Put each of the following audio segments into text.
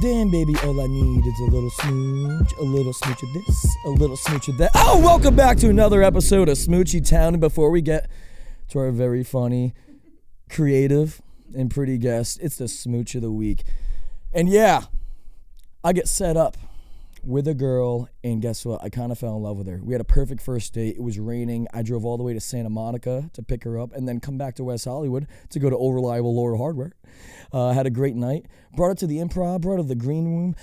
Damn, baby, all I need is a little smooch of this, a little smooch of that. Oh, welcome back to another episode of Smoochie Town. And before we get to our very funny, creative, and pretty guest, it's the Smooch of the Week. And yeah, I get set up with a girl, and guess what? I kind of fell in love with her. We had a perfect first date. It was raining. I drove all the way to Santa Monica to pick her up and then come back to West Hollywood to go to Old Reliable Laura Hardware. Had a great night. Brought her to the Improv, brought her to the Green Room.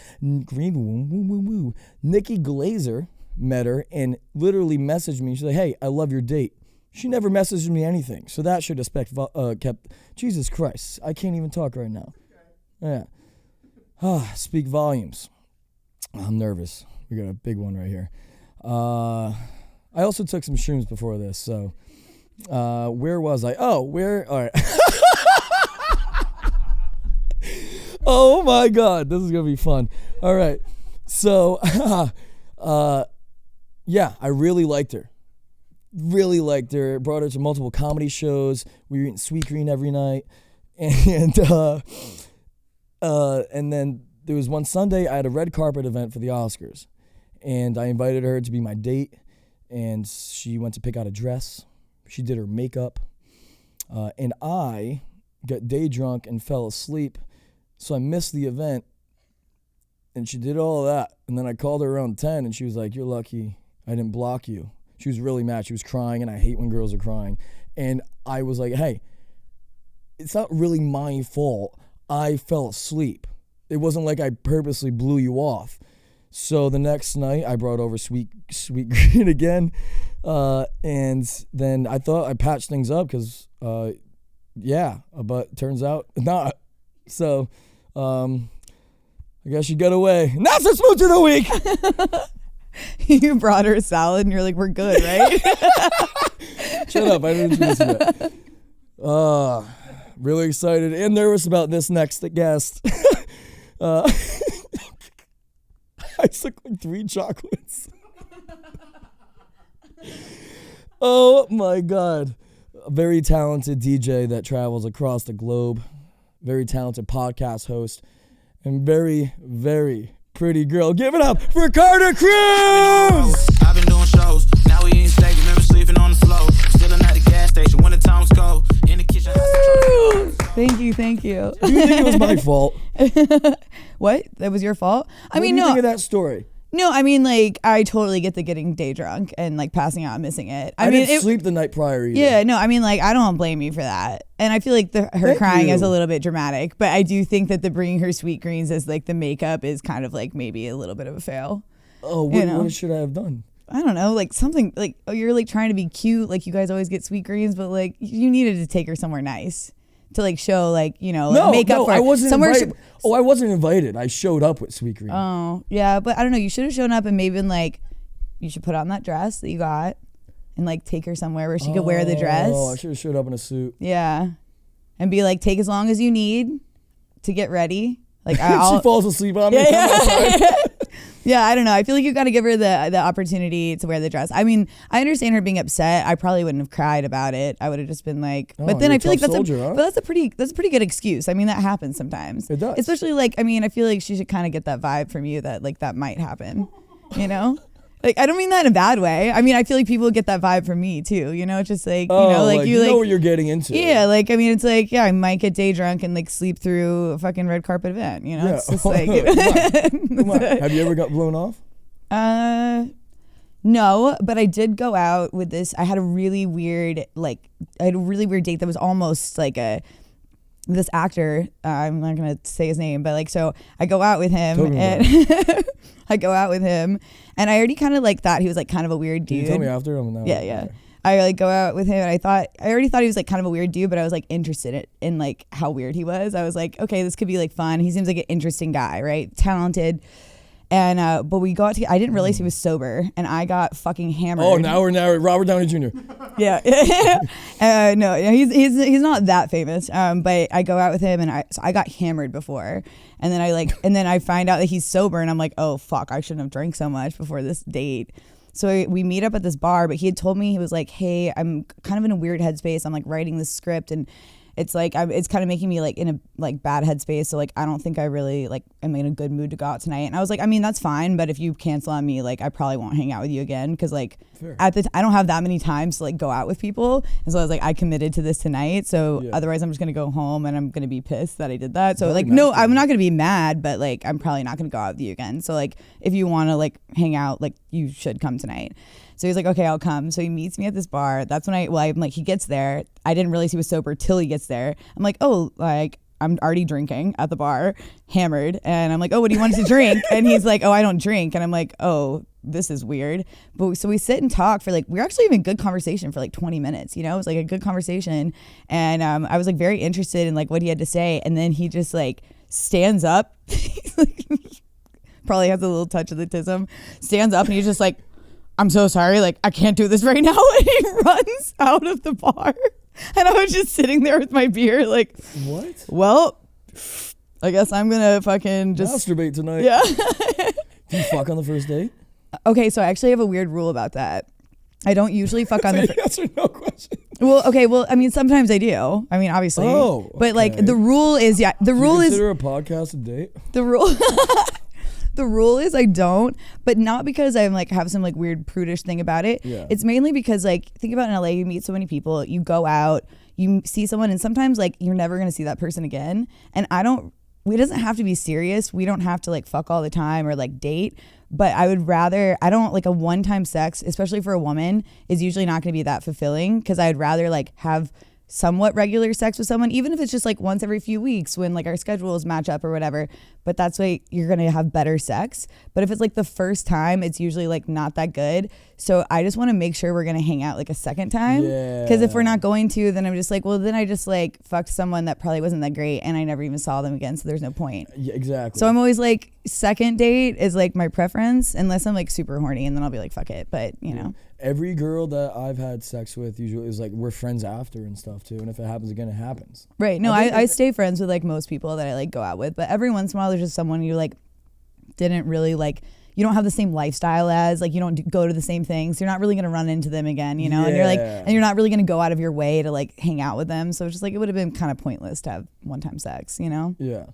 Nikki Glazer met her and literally messaged me. She's like, hey, I love your date. She never messaged me anything, so that should have kept... Jesus Christ, I can't even talk right now. Yeah. Speak volumes. I'm nervous. We got a big one right here. I also took some shrooms before this, so where was I? All right. Oh my God, this is gonna be fun. All right, so yeah, I really liked her. Brought her to multiple comedy shows. We were eating sweet green every night, and then there was one Sunday I had a red carpet event for the Oscars, and I invited her to be my date, and she went to pick out a dress. She did her makeup, and I got day drunk and fell asleep, so I missed the event, and she did all of that, and then I called her around 10, and she was like, you're lucky I didn't block you. She was really mad. She was crying, and I hate when girls are crying, and I was like, hey, it's not really my fault. I fell asleep. It wasn't like I purposely blew you off. So the next night, I brought over sweet green again. And then I thought I patched things up because, yeah, but turns out not. So I guess you got away. And that's the Smooch of the Week. You brought her a salad and you're like, we're good, right? Shut up. I didn't introduce you yet. Really excited and nervous about this next guest. I took like 3 chocolates. Oh my God. A very talented DJ that travels across the globe. Very talented podcast host. And very, very pretty girl. Give it up for Carter Cruz! I've been doing shows. Now we eating steak. Remember sleeping on the floor. Still at the gas station when the time's cold. In the kitchen. Thank you. Do you think it was my fault? What? That was your fault? What do you think of that story? No, I mean, like, I totally get the getting day drunk and, like, passing out and missing it. I didn't sleep the night prior either. Yeah, no, I mean, like, I don't blame you for that. And I feel like her crying is a little bit dramatic. But I do think that the bringing her sweet greens as, like, the makeup is kind of, like, maybe a little bit of a fail. Oh, what should I have done? I don't know, like, something, like, you're, like, trying to be cute. Like, you guys always get sweet greens. But, like, you needed to take her somewhere nice. To like show like, you know, like makeup for I wasn't invited. I wasn't invited. I showed up with sweet green. Oh, yeah, but I don't know. You should have shown up and maybe been like, you should put on that dress that you got and like take her somewhere where she could wear the dress. Oh, I should have showed up in a suit. Yeah. And be like, take as long as you need to get ready. Like she falls asleep on me. Yeah, I don't know. I feel like you got to give her the opportunity to wear the dress. I mean, I understand her being upset. I probably wouldn't have cried about it. I would have just been like, but then I feel like that's a pretty good excuse. I mean, that happens sometimes. It does. Especially like, I mean, I feel like she should kind of get that vibe from you that like that might happen, you know? Like, I don't mean that in a bad way. I mean, I feel like people get that vibe from me too. You know, it's just like, you know, like you know what you're getting into. Yeah, like, I mean, it's like, yeah, I might get day drunk and like sleep through a fucking red carpet event. You know, yeah. It's just like. Come on. Have you ever got blown off? No, but I did go out with this. I had a really weird date that was almost like this actor. I'm not gonna say his name, but like, so I go out with him and I already kind of like thought he was like kind of a weird dude. Can you tell me after? Yeah. Okay. I like go out with him and I already thought he was like kind of a weird dude, but I was like interested in like how weird he was. I was like, okay, this could be like fun. He seems like an interesting guy, right? Talented. And but we got to. I didn't realize he was sober, and I got fucking hammered. Oh, now we're Robert Downey Jr. Yeah, no, he's not that famous. But I go out with him, and I got hammered before, and then I find out that he's sober, and I'm like, oh fuck, I shouldn't have drank so much before this date. So we meet up at this bar, but he had told me, he was like, hey, I'm kind of in a weird headspace. I'm like writing this script, and it's like it's kind of making me like in a like bad headspace. So like I don't think I really like am in a good mood to go out tonight. And I was like, I mean, that's fine, but if you cancel on me, like I probably won't hang out with you again because like I don't have that many times to like go out with people. And so I was like, I committed to this tonight. So otherwise I'm just gonna go home and I'm gonna be pissed that I did that. So like no, I'm not gonna be mad, but like I'm probably not gonna go out with you again. So like if you want to like hang out, like you should come tonight. So he's like, okay, I'll come. So he meets me at this bar. That's when I'm like, he gets there. I didn't realize he was sober till he gets there. I'm like, oh, like I'm already drinking at the bar, hammered. And I'm like, oh, what do you want to drink? And he's like, oh, I don't drink. And I'm like, oh, this is weird. But so we sit and talk for like, we're actually having a good conversation for like 20 minutes, you know, it was like a good conversation. And I was like very interested in like what he had to say. And then he just like stands up, probably has a little touch of the tism, stands up and he's just like, I'm so sorry, like I can't do this right now. And he runs out of the bar. And I was just sitting there with my beer like, what? Well, I guess I'm gonna fucking just masturbate tonight. Yeah. Do you fuck on the first date? Okay, so I actually have a weird rule about that. I don't usually fuck on the yes or no question. Well, okay, well, I mean, sometimes I do. I mean, obviously. Oh, but like the rule is, the rule is. Consider a podcast a date? The rule. The rule is I don't, but not because I'm like have some like weird prudish thing about it. Yeah. It's mainly because like think about in LA, you meet so many people, you go out, you see someone, and sometimes like you're never gonna see that person again. And it doesn't have to be serious. We don't have to like fuck all the time or like date. But I don't like a one-time sex, especially for a woman, is usually not gonna be that fulfilling because I'd rather like have somewhat regular sex with someone, even if it's just like once every few weeks when like our schedules match up or whatever, but that's why you're gonna have better sex. But if it's like the first time, it's usually like not that good. So I just want to make sure we're gonna hang out like a second time, because if we're not going to, then I'm just like, well, then I just like fucked someone that probably wasn't that great and I never even saw them again, so there's no point. Yeah, exactly. So I'm always like, second date is like my preference unless I'm like super horny, and then I'll be like, fuck it. But you know, every girl that I've had sex with usually is like we're friends after and stuff too, and if it happens again, it happens. Right. No, I stay friends with like most people that I like go out with, but every once in a while there's just someone you like didn't really like, you don't have the same lifestyle as, like you don't go to the same things, you're not really gonna run into them again, you know. And you're like, and you're not really gonna go out of your way to like hang out with them, so it's just like it would have been kind of pointless to have one-time sex, you know. Yeah.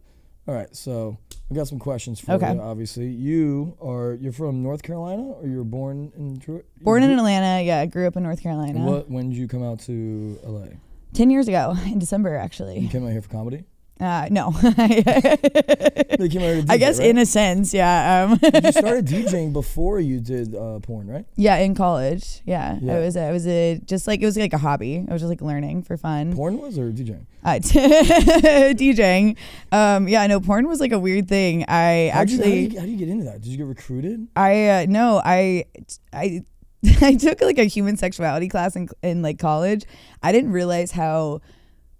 All right, so I got some questions for you. Obviously, you're from North Carolina, or you were born in Detroit? Born in Atlanta, yeah. Grew up in North Carolina. When did you come out to LA? 10 years ago, in December, actually. You came out here for comedy? No. They came out here to DJ, I guess right? in a sense, yeah. You started DJing before you did porn, right? Yeah, in college. Yeah. It was like a hobby. I was just like learning for fun. Porn was, or DJing? DJing. Yeah, no, porn was like a weird thing. How do you get into that? Did you get recruited? I took like a human sexuality class in like college. I didn't realize how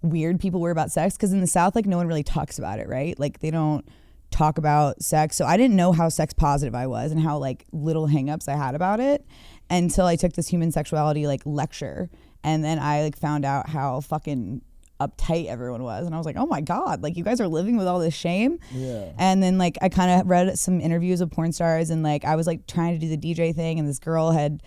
weird people were about sex, because in the South, like no one really talks about it, right? Like they don't talk about sex. So I didn't know how sex positive I was and how like little hangups I had about it until I took this human sexuality like lecture. And then I like found out how fucking uptight everyone was, and I was like, oh my god, like you guys are living with all this shame. Yeah. And then like I kind of read some interviews of porn stars, and like I was like trying to do the DJ thing, and this girl had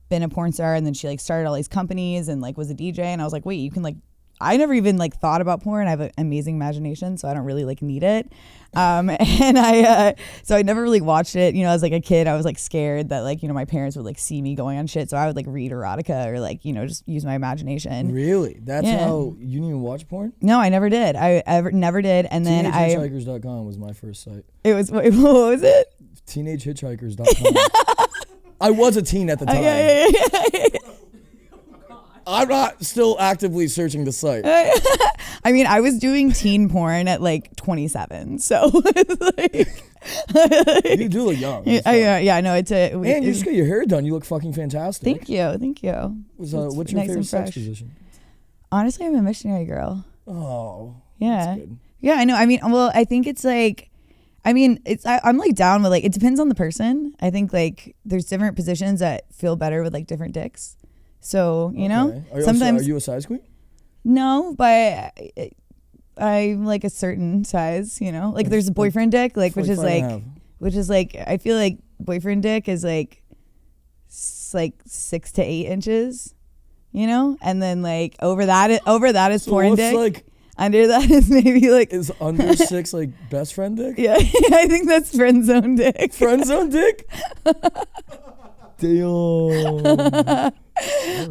been a porn star, and then she like started all these companies and like was a DJ, and I was like, wait, you can like, I never even like thought about porn. I have an amazing imagination, so I don't really like need it. And so I never really watched it. You know, as like a kid, I was like scared that like, you know, my parents would like see me going on shit. So I would like read erotica or like, you know, just use my imagination. Really? That's how you didn't even watch porn? No, I never did. I never did. And then TeenageHitchhikers.com was my first site. It was, what was it? TeenageHitchhikers.com. I was a teen at the time. Yeah. I'm not still actively searching the site. I mean, I was doing teen porn at like 27, so like, you do look young. Yeah, no, it's a. And you just got your hair done. You look fucking fantastic. Thank you. What's your favorite sex position? Honestly, I'm a missionary girl. Oh, yeah, that's good. Yeah, I know. I mean, well, I think it's like, I mean, I'm like down with like, it depends on the person. I think like there's different positions that feel better with like different dicks. So, you know, sometimes. Are you a size queen? No, but I'm like a certain size, you know, like there's a boyfriend dick, like, which is like, I feel like boyfriend dick is like 6 to 8 inches, you know, and then like over that is So porn what's dick. like Under that is maybe like is under 6 like best friend dick? yeah, I think that's friend zone dick. Friend zone dick? Damn.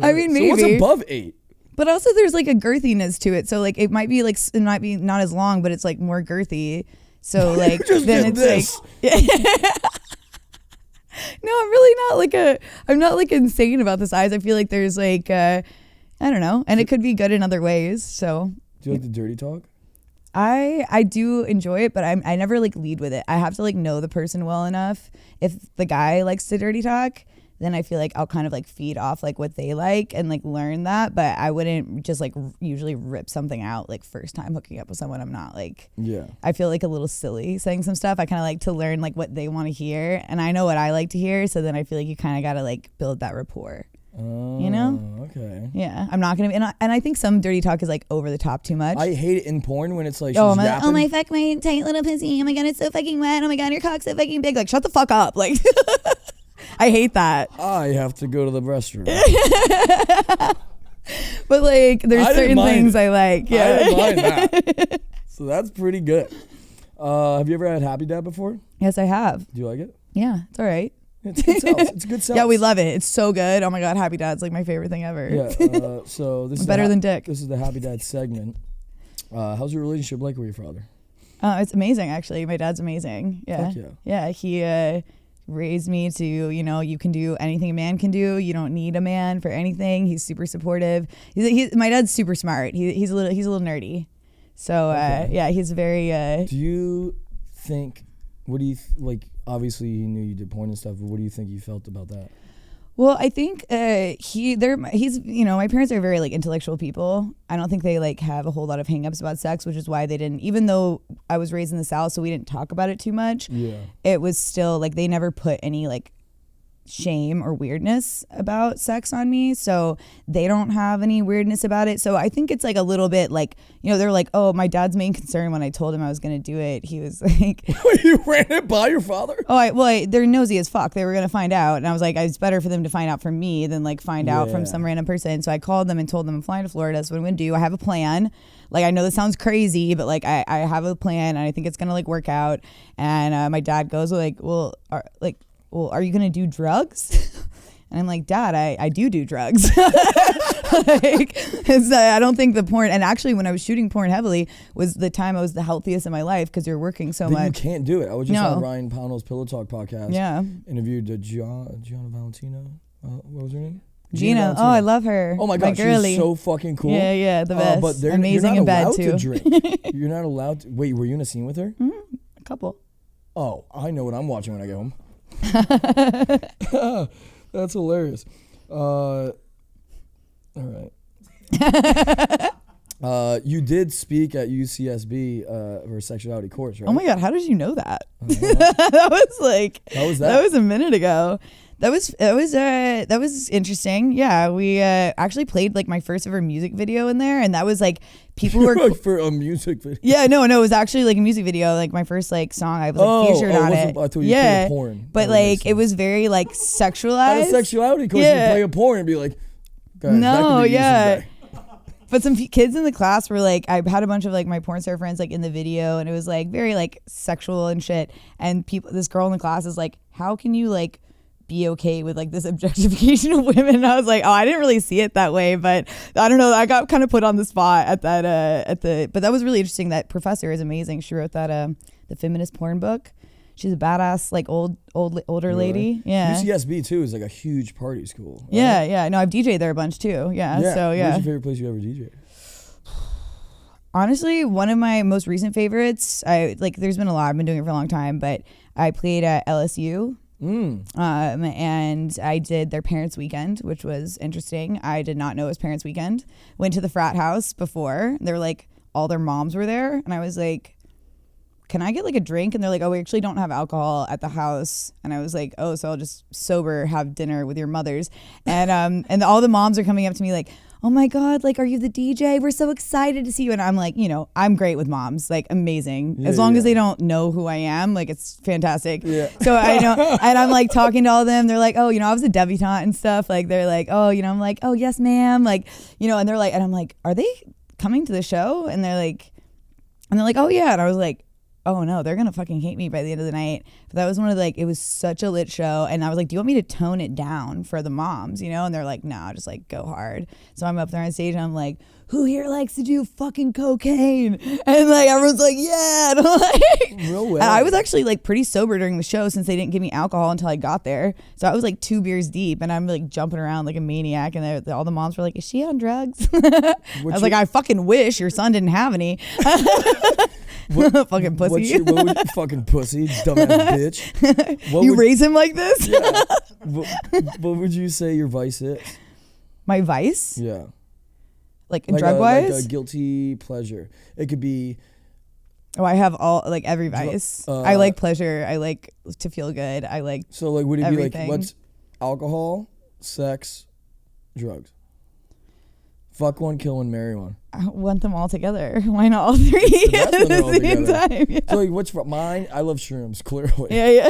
I mean, maybe. So what's above 8? But also there's like a girthiness to it. So like it might be not as long, but it's like more girthy. So like Just then did it's this. like no, I'm not like insane about the size. I feel like there's like I don't know, and it could be good in other ways. So Do you like the dirty talk? I do enjoy it, but I never like lead with it. I have to like know the person well enough. If the guy likes to dirty talk, then I feel like I'll kind of like feed off like what they like and like learn that. But I wouldn't just like usually rip something out like first time hooking up with someone. I'm not like, Yeah. I feel like a little silly saying some stuff. I kind of like to learn like what they want to hear, and I know what I like to hear. So then I feel like you kind of got to like build that rapport. You know? Okay. Yeah, I'm not gonna be, and I think some dirty talk is like over the top too much. I hate it in porn when it's like she's oh yapping. my fuck my tight little pussy. Oh my god, it's so fucking wet. Oh my god, your cock's so fucking big. Like, shut the fuck up. Like, I hate that. I have to go to the restroom. But like, there's I didn't certain mind things it. I like. Yeah. I didn't mind that. So that's pretty good. Have you ever had Happy Dad before? Yes, I have. Do you like it? Yeah, it's all right. It's good self. It's a good self. Yeah, we love it. It's so good. Oh my god, Happy Dad's like my favorite thing ever. Yeah. So this is Better than dick. This is the Happy Dad segment. How's your relationship like with your father? It's amazing, actually. My dad's amazing. Yeah. Fuck yeah. Yeah, he raised me to, you know, you can do anything a man can do. You don't need a man for anything. He's super supportive. My dad's super smart. He's a little nerdy. So Okay. yeah, he's very. Do you think? What do you like? Obviously, he knew you did porn and stuff. But what do you think you felt about that? Well, I think he's you know, my parents are very like intellectual people. I don't think they like have a whole lot of hangups about sex, which is why they didn't. Even though I was raised in the South, so we didn't talk about it too much. Yeah. It was still like they never put any like shame or weirdness about sex on me, so they don't have any weirdness about it. So I think it's like a little bit like, you know, they're like, oh, my dad's main concern when I told him I was gonna do it, he was like You ran it by your father? they're nosy as fuck. They were gonna find out, and I was like, it's better for them to find out from me than like find out from some random person. So I called them and told them I'm flying to Florida. That's what I'm gonna do. I have a plan. Like, I know this sounds crazy, but like I have a plan, and I think it's gonna like work out. And my dad goes like, well, are you gonna do drugs? And I'm like, Dad, I do drugs. Like, I don't think the porn, and actually when I was shooting porn heavily was the time I was the healthiest in my life because you're working so much. You can't do it. I was just on Ryan Pownell's Pillow Talk podcast. Yeah. Interviewed Gianna Valentino. What was her name? Gina. Oh, I love her. Oh my god, girly. she's so fucking cool. Yeah, the best. But they're amazing you're in not bed allowed too. to drink. You're not allowed to. Wait, were you in a scene with her? A couple. Oh, I know what I'm watching when I get home. That's hilarious. All right. You did speak at UCSB for a sexuality course, right? Oh my god, how did you know that? That was like. How was that? That was a minute ago. That was interesting. Yeah, we actually played like my first ever music video in there, and that was like people were like for a music video. Yeah, no, it was actually like a music video, like my first like song. I was like featured on it. I thought you yeah, played porn. but like it was very like sexualized. At a sexuality course, Yeah. you play a porn and be like, guys, No, that could be yeah. used today. But some kids in the class were like, I had a bunch of like my porn star friends like in the video, and it was like very like sexual and shit. And this girl in the class is like, how can you like be okay with like this objectification of women? And I was like, oh, I didn't really see it that way, but I don't know. I got kind of put on the spot at that but that was really interesting. That professor is amazing. She wrote that the feminist porn book. She's a badass like older lady. Yeah. UCSB too is like a huge party school. Right? Yeah. No, I've DJed there a bunch too. Yeah. So yeah. What's your favorite place you ever DJed? Honestly, one of my most recent favorites, there's been a lot. I've been doing it for a long time, but I played at LSU. And I did their parents' weekend, which was interesting. I did not know it was parents' weekend. Went to the frat house before. They were like, all their moms were there, and I was like, can I get like a drink? And they're like, oh, we actually don't have alcohol at the house. And I was like, oh, so I'll just sober have dinner with your mothers. And all the moms are coming up to me like, oh my God, like, are you the DJ? We're so excited to see you. And I'm like, you know, I'm great with moms, like amazing. As long as they don't know who I am, like it's fantastic. Yeah. So I know, and I'm like talking to all of them. They're like, oh, you know, I was a debutante and stuff. Like they're like, oh, you know, I'm like, oh yes, ma'am. Like, you know, and they're like, and I'm like, are they coming to the show? And they're like, oh yeah. And I was like, oh no, they're gonna fucking hate me by the end of the night. But that was one of the, like, it was such a lit show. And I was like, do you want me to tone it down for the moms, you know? And they're like, no, just like go hard. So I'm up there on stage and I'm like, who here likes to do fucking cocaine? And like everyone's like, yeah. And I'm like, Real and I was actually like pretty sober during the show since they didn't give me alcohol until I got there. So I was like 2 beers deep and I'm like jumping around like a maniac. And all the moms were like, is she on drugs? I was like, I fucking wish your son didn't have any. Fucking pussy. What would fucking pussy, dumbass bitch. You raise him like this? Yeah. What would you say your vice is? My vice? Yeah. Like drug wise? Like a guilty pleasure. It could be. Oh, I have all, like every vice. I like pleasure. I like to feel good. I like So like, would it everything. be like, what's alcohol, sex, drugs? Fuck one, kill one, marry one. I want them all together. Why not all three at the same time? Yeah. So like, what's mine? I love shrooms, clearly. Yeah.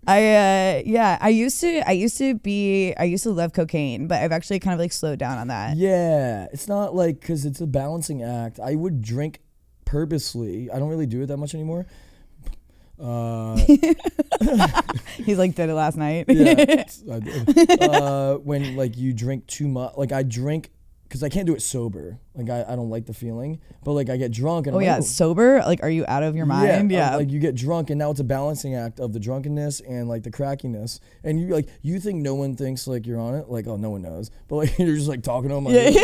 I used to love cocaine, but I've actually kind of like slowed down on that. Yeah, it's not like, because it's a balancing act. I would drink purposely. I don't really do it that much anymore. He's like, did it last night. Yeah, I did. When like you drink too much, like I drink because I can't do it sober. Like I don't like the feeling, but like I get drunk and I'm like, sober? Like, are you out of your mind? Yeah. Like you get drunk and now it's a balancing act of the drunkenness and like the crackiness, and you think no one thinks like you're on it, like, oh, no one knows, but like you're just like talking to them. Like,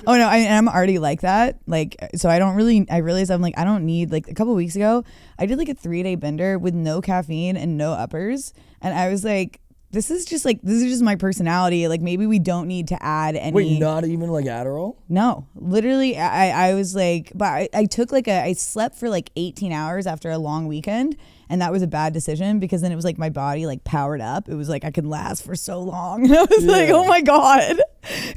Oh no, I'm already like that. Like, so I realized I'm like, I don't need, like a couple weeks ago, I did like a 3-day bender with no caffeine and no uppers, and I was like, this is just my personality. Like, maybe we don't need to add any. Wait, not even like Adderall? No, literally, I was like, but I took like I slept for like 18 hours after a long weekend, and that was a bad decision because then it was like my body like powered up. It was like I could last for so long. And I was like, oh my God.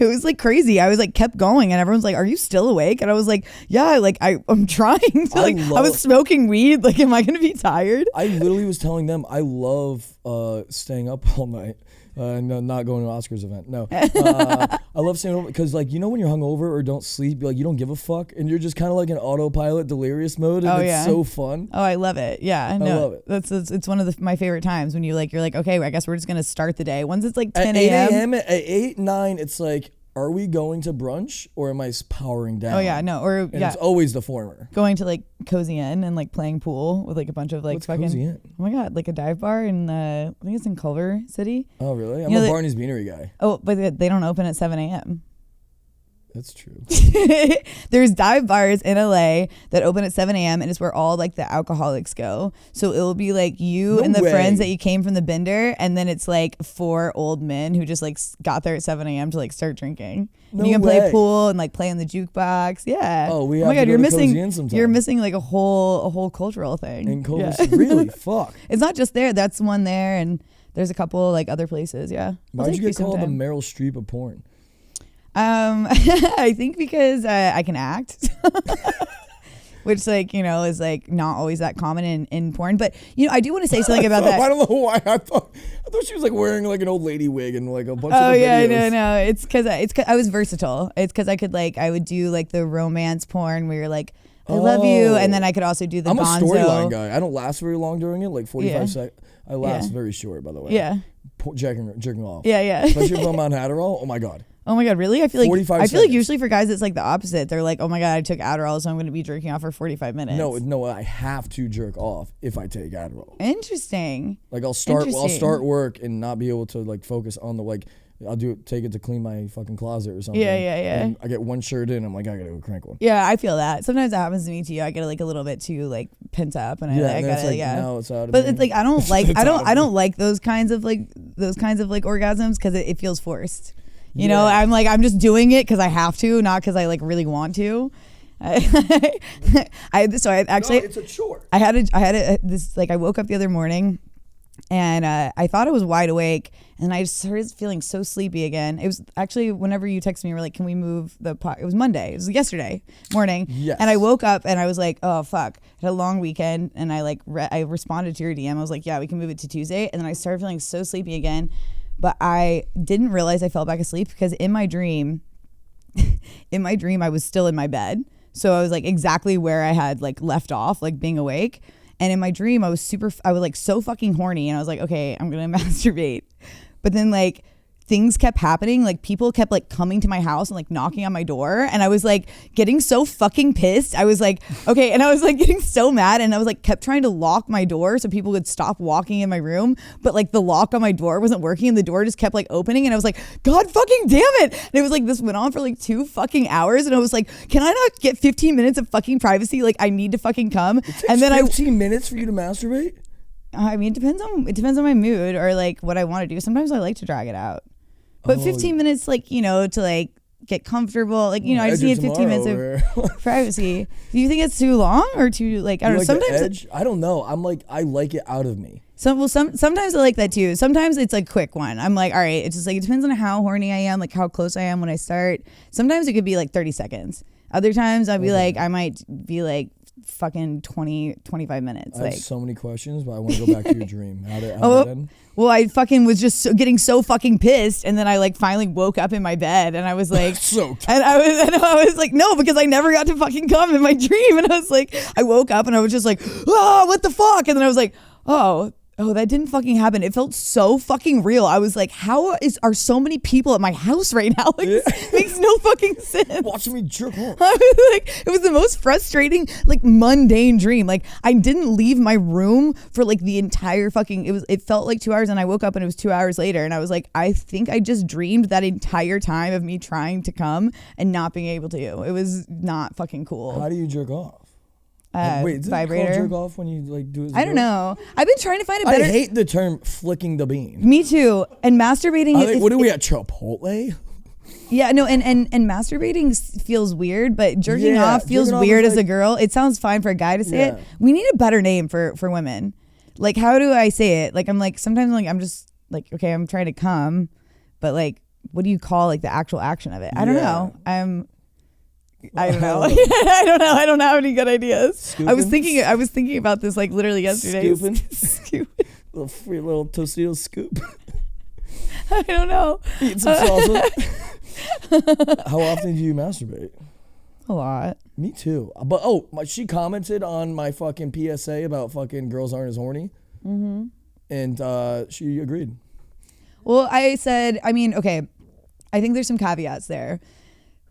It was like crazy. I was like kept going and everyone's like, are you still awake? And I was like, yeah, like I'm trying to, like, I was smoking weed. Like, am I going to be tired? I literally was telling them I love staying up all night. No, not going to an Oscars event. No, I love staying over because, like, you know, when you're hungover or don't sleep, like you don't give a fuck, and you're just kind of like in autopilot, delirious mode, and it's so fun. Oh, I love it. Yeah, I love it. It's one of my favorite times when you're like, okay, I guess we're just gonna start the day. Once it's like 10 at 8 a.m. At 8, 9, it's like, are we going to brunch or am I powering down? Oh yeah, no, or and it's always the former. Going to like Cozy Inn and like playing pool with like a bunch of like What's Cozy Inn? Oh my God, like a dive bar in I think it's in Culver City. Oh really? I'm a Barney's Beanery guy. Oh, but they don't open at 7 a.m. That's true. There's dive bars in LA that open at 7 a.m. and it's where all like the alcoholics go. So it'll be like you and the friends that you came from the bender, and then it's like 4 old men who just like got there at 7 a.m. to like start drinking. And you can play pool and like play on the jukebox. Yeah. Oh, we have to go to Cozy Inn sometime. You're missing like a whole cultural thing. In Culver City, really? Fuck. It's not just there. That's one there, and there's a couple like other places. Yeah. Why'd you get called the Meryl Streep of porn? I think because I can act, which like, you know, is like not always that common in porn. But, you know, I do want to say something about that. I don't know why. I thought she was like wearing like an old lady wig and like a bunch of videos. Yeah, no. It's because I was versatile. It's because I would do like the romance porn where you're like, I love you. And then I could also do the I'm gonzo. a storyline guy. I don't last very long during it, like 45 seconds. I last very short, by the way. Yeah. Jerking off. Yeah. Especially if I'm on Adderall. Oh my God. Oh my God, really? I feel like 45 like seconds. usually for guys it's like the opposite. They're like, oh my God, I took Adderall, so I'm going to be jerking off for 45 minutes. No, I have to jerk off if I take Adderall. Interesting. Like I'll start work and not be able to like focus on the like. I'll take it to clean my fucking closet or something. Yeah. And I get one shirt in, I'm like, I gotta go crank one. Yeah, I feel that. Sometimes that happens to me too. I get like a little bit too like pent up, and I gotta like, now it's out of but me. it's like I don't like I don't like those kinds of like orgasms because it feels forced. You know, I'm just doing it because I have to, not because I like really want to. It's a chore. I woke up the other morning And I thought I was wide awake, and I just started feeling so sleepy again. It was actually whenever you texted me, you were like, can we move the pot? It was Monday. It was yesterday morning. Yes. And I woke up and I was like, oh, fuck. I had a long weekend, and I like I responded to your DM. I was like, yeah, we can move it to Tuesday. And then I started feeling so sleepy again. But I didn't realize I fell back asleep because in my dream, I was still in my bed. So I was like exactly where I had like left off, like being awake. And in my dream, I was like so fucking horny, and I was like, okay, I'm gonna masturbate. But then like things kept happening, like people kept like coming to my house and like knocking on my door, and I was like getting so fucking pissed. I was like, okay, and I was like getting so mad, and I was like kept trying to lock my door so people would stop walking in my room, but like the lock on my door wasn't working, and the door just kept like opening, and I was like, God fucking damn it. And it was like this went on for like 2 fucking hours, and I was like, can I not get 15 minutes of fucking privacy? Like I need to fucking come. It takes and then 15 minutes for you to masturbate? I mean, it depends on my mood or like what I want to do. Sometimes I like to drag it out. But 15 minutes, like, you know, to like get comfortable. Like, you know, I just need 15 minutes of privacy. Do you think it's too long or too, like, I don't know. Sometimes I don't know. I'm like, I like it out of me. Sometimes I like that too. Sometimes it's like a quick one. I'm like, all right, it's just like, it depends on how horny I am, like how close I am when I start. Sometimes it could be like 30 seconds. Other times I'd be like, I might be like fucking 20-25 minutes. I have so many questions, but I want to go back to your dream. How did it end? Well, I fucking was just getting so fucking pissed, and then I like finally woke up in my bed, and I was like, and I was like, no, because I never got to fucking come in my dream, and I was like, I woke up and I was just like, oh, what the fuck, and then I was like, oh, that didn't fucking happen. It felt so fucking real. I was like, are so many people at my house right now? Like, it makes no fucking sense. Watching me jerk off. I was like, it was the most frustrating, like mundane dream. Like I didn't leave my room for like the entire fucking, it felt like 2 hours, and I woke up and it was 2 hours later, and I was like, I think I just dreamed that entire time of me trying to come and not being able to. It was not fucking cool. How do you jerk off? Wait, is vibrator. It jerk off when you like do it? I don't know. I've been trying to find a better. I hate the term flicking the bean. Me too. And masturbating. What are we at, Chipotle? Yeah, no, and masturbating feels weird, but jerking off feels weird as a girl. It sounds fine for a guy to say it. We need a better name for women. Like, how do I say it? Like, I'm like, sometimes like I'm just like, okay, I'm trying to come, but like, what do you call like the actual action of it? I don't know. I don't know. I don't have any good ideas. Scooping? I was thinking about this like literally yesterday. Scooping. little Tostito scoop. I don't know. Eat some salsa. How often do you masturbate? A lot. Me too. But she commented on my fucking PSA about fucking girls aren't as horny. Mm-hmm. And she agreed. Well, I said, I mean, okay, I think there's some caveats there.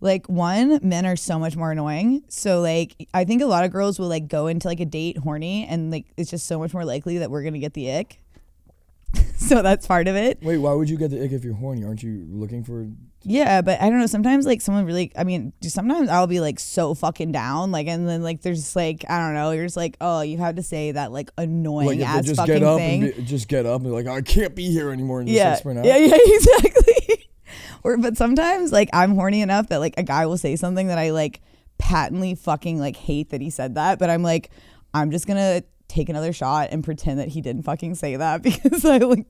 Like, one, men are so much more annoying. So like, I think a lot of girls will like go into like a date horny, and like it's just so much more likely that we're gonna get the ick. So that's part of it. Wait, why would you get the ick if you're horny? Aren't you looking for? Yeah, but I don't know. Sometimes like someone really, I mean, sometimes I'll be like so fucking down, like, and then like there's just like, I don't know, you're just like, oh, you have to say that like annoying like ass fucking thing. Just get up and be like, I can't be here anymore, and just sprint out. Yeah, exactly. But sometimes like I'm horny enough that like a guy will say something that I like patently fucking like hate that he said that, but I'm like, I'm just gonna take another shot and pretend that he didn't fucking say that because I like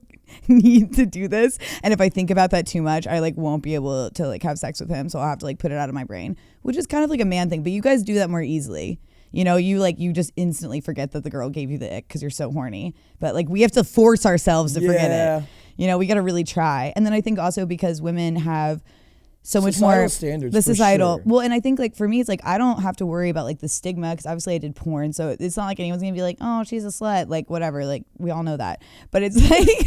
need to do this. And if I think about that too much, I like won't be able to like have sex with him, so I'll have to like put it out of my brain, which is kind of like a man thing. But you guys do that more easily. You know, you just instantly forget that the girl gave you the ick because you're so horny. But like we have to force ourselves to forget it. You know, we got to really try. And then I think also because women have so much more standards, the societal. Sure. Well, and I think like for me, it's like I don't have to worry about like the stigma because obviously I did porn, so it's not like anyone's gonna be like, oh, she's a slut, like whatever. Like we all know that, but it's like,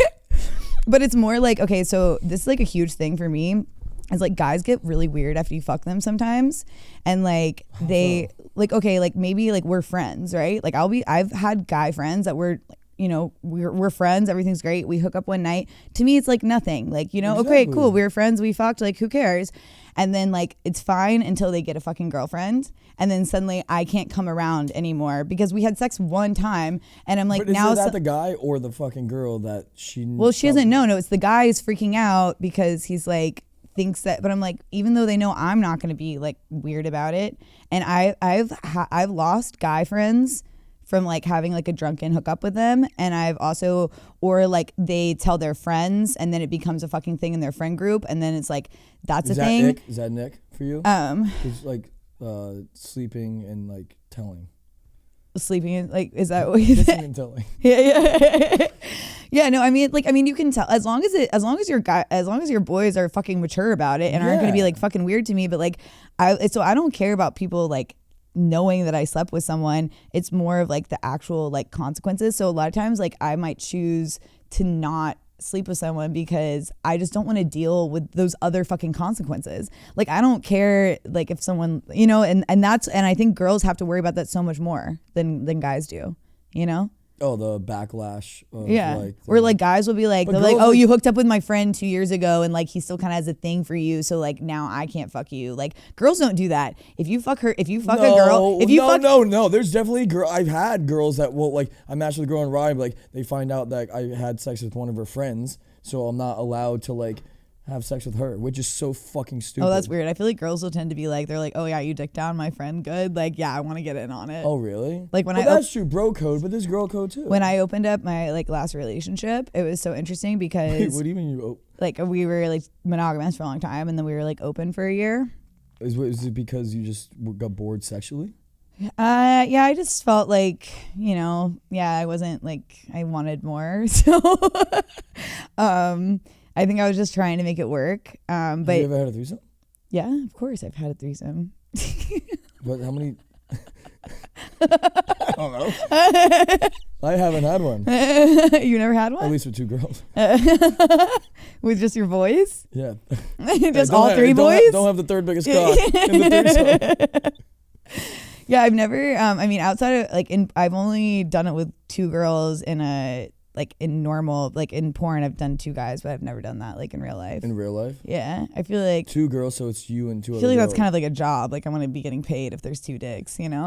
but it's more like, okay, so this is like a huge thing for me. Is like guys get really weird after you fuck them sometimes, and like they like, okay, like maybe like we're friends, right? Like I've had guy friends that were, you know, we're friends, everything's great, we hook up one night. To me, it's like nothing. Like, you know, exactly. Okay, cool, we were friends, we fucked, like who cares? And then like it's fine until they get a fucking girlfriend, and then suddenly I can't come around anymore because we had sex one time, and I'm like, but now is that the guy or the fucking girl that she? Well, she doesn't know. No, it's the guy who's freaking out because he's like thinks that, but I'm like, even though they know I'm not going to be like weird about it, and I've lost guy friends from like having like a drunken hookup with them. And I've also, or like they tell their friends and then it becomes a fucking thing in their friend group. And then it's like, that's a thing. Is that Nick for you? It's like sleeping and like telling. Sleeping in, like, is that what you Kissing and telling. Yeah. Yeah, no, I mean, you can tell as long as your boys are fucking mature about it and aren't going to be like fucking weird to me. But like, I don't care about people like knowing that I slept with someone. It's more of like the actual like consequences. So a lot of times, like I might choose to not sleep with someone because I just don't want to deal with those other fucking consequences. Like I don't care like if someone, and I think girls have to worry about that so much more than guys do, Oh, the backlash. Of or like guys will be like, they're like, oh, you hooked up with my friend 2 years ago and like he still kind of has a thing for you, so like now I can't fuck you. Like girls don't do that. If you fuck a girl, no, there's definitely I've had girls that will like, I matched with a girl on Ride, like they find out that I had sex with one of her friends, so I'm not allowed to like have sex with her, which is so fucking stupid. Oh, that's weird. I feel like girls will tend to be like, they're like, oh yeah, you dick down my friend, good. Like, yeah, I want to get in on it. Oh, really? Like that's true, bro code, but there's girl code too. When I opened up my like last relationship, it was so interesting because Wait, what do you mean like we were like monogamous for a long time and then we were like open for a year. Is it because you just got bored sexually? Yeah, I just felt like, I wasn't like, I wanted more. So, I think I was just trying to make it work. But have you ever had a threesome? Yeah, of course I've had a threesome. But how many? I don't know. I haven't had one. You never had one? At least with two girls. With just your boys? Yeah. Just all three boys? Don't have the third biggest cock in the threesome. Yeah, I've never, outside of like, I've only done it with two girls in normal, like in porn, I've done two guys, but I've never done that like in real life. In real life? Yeah. I feel like two girls, so it's you and two other I feel like girls. that's kind of like a job. Like I want to be getting paid if there's two dicks, Like,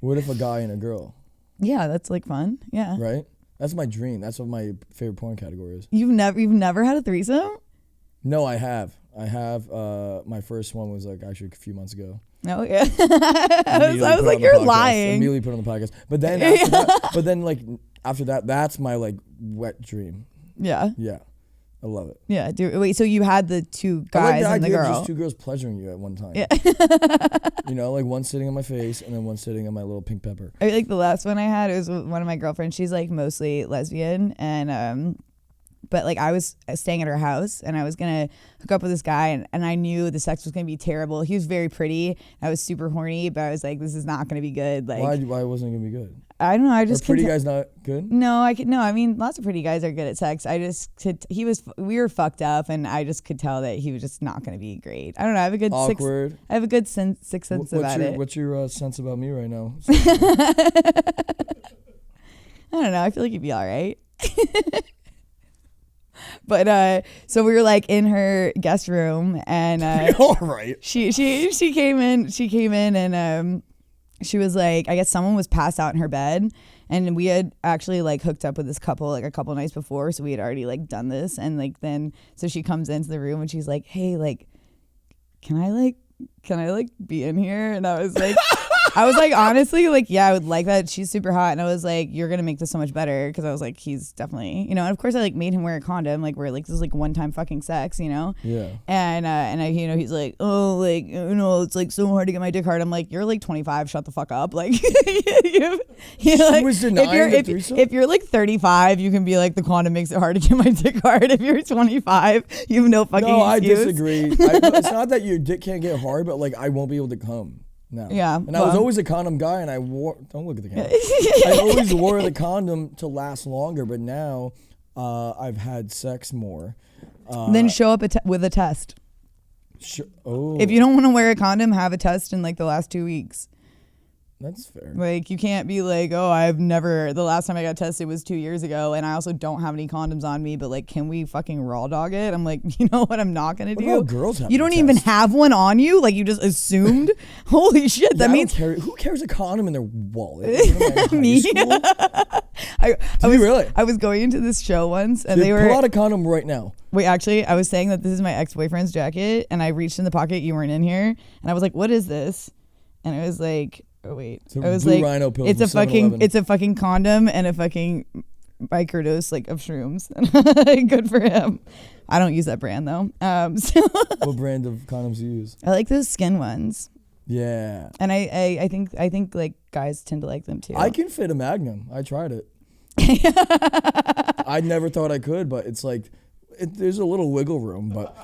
what if a guy and a girl? Yeah, that's like fun. Yeah. Right? That's my dream. That's what my favorite porn category is. You've never had a threesome? No, I have. My first one was like actually a few months ago. Oh yeah. I was like, you're lying. Immediately put on the podcast. But then after that, that's my like wet dream. Yeah. Yeah. I love it. Yeah. Wait, so you had the two guys and the girl. Just two girls pleasuring you at one time. Yeah. Like one sitting on my face and then one sitting on my little pink pepper. I like the last one I had, it was one of my girlfriends. She's like mostly lesbian and but like I was staying at her house and I was gonna hook up with this guy and I knew the sex was gonna be terrible. He was very pretty. I was super horny, but I was like, this is not gonna be good. Like, why wasn't it gonna be good? I don't know. I just are pretty guys not good? No, I mean, lots of pretty guys are good at sex. We were fucked up, and I just could tell that he was just not gonna be great. I don't know. I have a good awkward. I have a good sixth sense about it. What's your sense about me right now? I don't know. I feel like you'd be all right. But so we were like in her guest room and all right. She came in and she was like, I guess someone was passed out in her bed and we had actually like hooked up with this couple like a couple nights before, so we had already like done this and like then so she comes into the room and she's like, hey, like can I be in here? And I was like, honestly, like, yeah, I would like that. She's super hot. And I was like, you're going to make this so much better. Cause I was like, he's definitely, and of course I like made him wear a condom. Like we're like, this is like one time fucking sex, Yeah. And I, he's like, oh, like, it's like so hard to get my dick hard. I'm like, you're like 25, shut the fuck up. Like, she like, was denying the threesome? If you're like 35, you can be like, the condom makes it hard to get my dick hard. If you're 25, you have no fucking excuse. I disagree. It's not that your dick can't get hard, but like I won't be able to come. No. Yeah. And I was always a condom guy and I wore, don't look at the camera. I always wore the condom to last longer, but now I've had sex more. Then show up with a test. If you don't want to wear a condom, have a test in like the last 2 weeks. That's fair. Like you can't be like, oh, the last time I got tested was 2 years ago and I also don't have any condoms on me, but like, can we fucking raw dog it? I'm like, you know what I'm not going to do? Girls have you don't even have one on you? Like you just assumed? Holy shit. That means who carries a condom in their wallet? Me? Really? I was going into this show once and they were pull out a condom right now. Wait, actually, I was saying that this is my ex-boyfriend's jacket and I reached in the pocket, you weren't in here, and I was like, what is this? And it was like oh wait, So I was Blue like, Rhino pills it's a from fucking 7-Eleven. it's a fucking condom and a fucking microdose like of shrooms. Good for him. I don't use that brand though. So What brand of condoms do you use? I like those skin ones, Yeah. and I think like guys tend to like them too. I can fit a Magnum. I tried it. I never thought I could, but it's like, there's a little wiggle room, but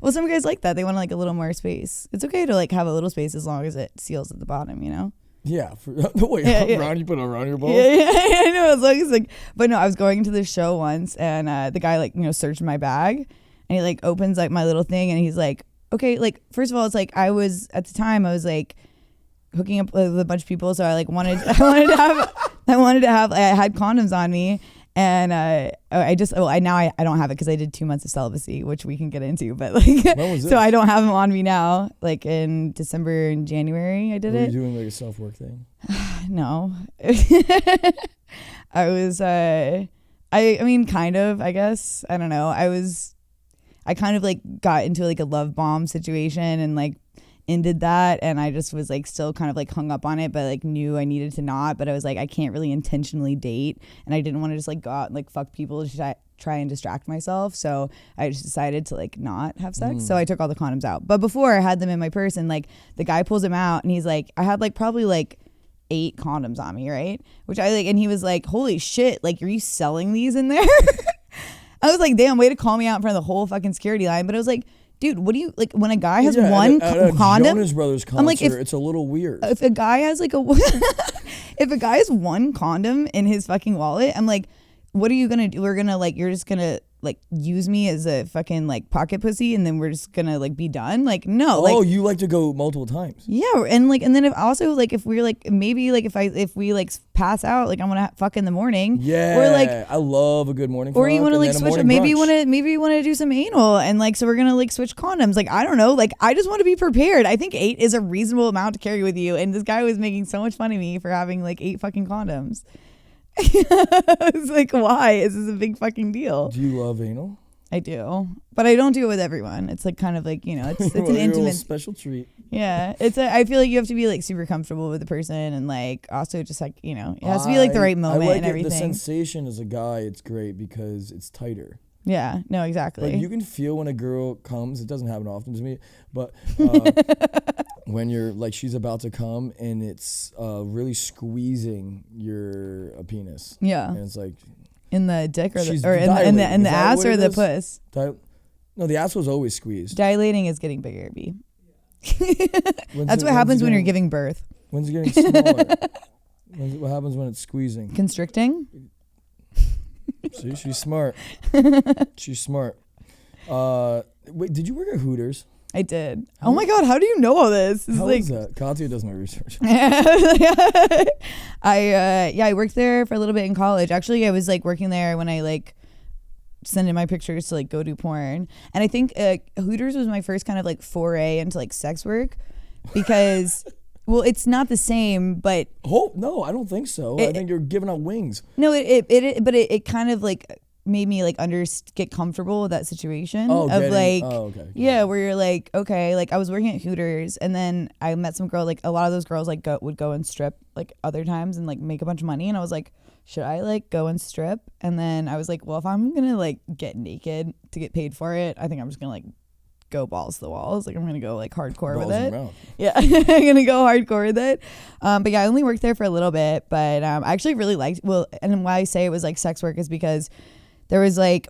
Well, some guys like that. They want like a little more space. It's okay to like have a little space as long as it seals at the bottom, you know? yeah. Wait, around you put it around your balls? Yeah, I know. As long as like, but no, I was going to this show once, and the guy like searched my bag, and he like opens like my little thing, and he's like, okay, like first of all, it's like I was at the time I was like hooking up with a bunch of people, so I like wanted to have I had condoms on me. And I don't have it because I did 2 months of celibacy, which we can get into. But like, When was this? so I don't have them on me now. Like in December and January, I did Were it. you doing like a self-work thing? No, I was. I mean, kind of. I guess I don't know. I kind of like got into like a love bomb situation and like ended that, and I just was like still kind of like hung up on it, but like knew I needed to not. But I was like, I can't really intentionally date, and I didn't want to just like go out and like fuck people to try and distract myself. So I just decided to like not have sex. So I took all the condoms out. But before I had them in my purse, and like the guy pulls them out, and he's like, I had like probably like 8 condoms on me, right? Which I like, and he was like, holy shit, like are you selling these in there? I was like, damn, way to call me out in front of the whole fucking security line. But I was like, dude, what do you like when a guy has one at a condom? Jonas Brothers concert, I'm like, it's a little weird. If a guy has like if a guy has one condom in his fucking wallet, I'm like, what are you gonna do? We're gonna like, you're just gonna like use me as a fucking like pocket pussy, and then we're just gonna like be done? Like, no. Oh, like, you like to go multiple times? yeah, and like, and then if also like if we're like maybe like if we like pass out, like I want to fuck in the morning. Yeah. Or like, I love a good morning. or you fuck want to and like then a switch. morning Maybe you brunch. want to do some anal, and like so we're gonna like switch condoms. Like I don't know. Like I just want to be prepared. I think 8 is a reasonable amount to carry with you. And this guy was making so much fun of me for having like 8 fucking condoms. I was like, why? This is a big fucking deal. Do you love anal? I do, but I don't do it with everyone. It's like kind of like it's Well, an you're a little intimate. special treat. Yeah, I feel like you have to be like super comfortable with the person, and like also just like it has to be like the right moment I like and everything. The sensation as a guy, it's great because it's tighter. Yeah, no, exactly. Like you can feel when a girl comes. It doesn't happen often to me, but when you're like she's about to come and it's really squeezing your penis. Yeah, and it's like in the dick or she's in the dilating. in the Is that ass what or it the is? puss. No, the ass was always squeezed. Dilating is getting bigger, B. When's That's it- what happens when you're getting- giving birth. When's it getting smaller? What happens when it's squeezing? Constricting. See, she's smart. She's smart. Wait, did you work at Hooters? I did. Oh my God, how do you know all this? This How is is that? Katya does my research. I worked there for a little bit in college. Actually, I was like working there when I like send in my pictures to like go do porn. And I think Hooters was my first kind of like foray into like sex work because well, it's not the same, but Oh no, I don't think so. I think you're giving out wings. no, it kind of like made me like get comfortable with that situation okay. yeah, where you're like, okay, like I was working at Hooters, and then I met some girl, like a lot of those girls like would go and strip like other times and like make a bunch of money, and I was like, should I like go and strip? And then I was like, well, if I'm gonna like get naked to get paid for it, I think I'm just gonna like go balls to the walls. Like I'm gonna go like hardcore Balls with in it. the mouth. Yeah, I'm gonna go hardcore with it. But yeah, I only worked there for a little bit, but I actually really liked. Well, and why I say it was like sex work is because there was like,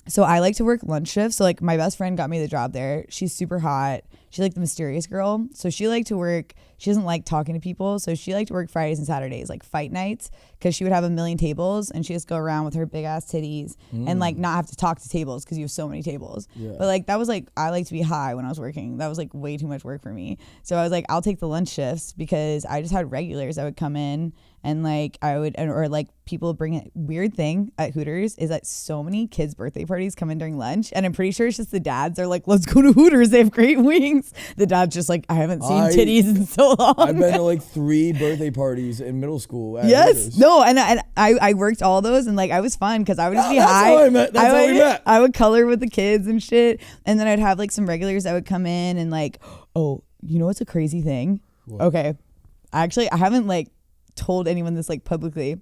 so I like to work lunch shifts. So like my best friend got me the job there. She's super hot. She's like the mysterious girl. So she liked to work. She doesn't like talking to people. So she liked to work Fridays and Saturdays, like fight nights, because she would have a million tables and she just go around with her big ass titties and like not have to talk to tables because you have so many tables. Yeah. But like that was like, I like to be high when I was working. That was like way too much work for me. So I was like, I'll take the lunch shifts because I just had regulars that would come in and like I would, or like people bring it. Weird thing at Hooters is that so many kids' birthday parties come in during lunch, and I'm pretty sure it's just the dads are like, let's go to Hooters, they have great wings. The dad's just like, I haven't seen titties in so long. I've been to like 3 birthday parties in middle school. At Yes, Hooters. no, and I worked all those, and like I was fun because I would just be That's high. how I met. That's how we met. I would color with the kids and shit, and then I'd have like some regulars that would come in and like, oh, you know what's a crazy thing? What? Okay, Actually, I haven't like told anyone this like publicly.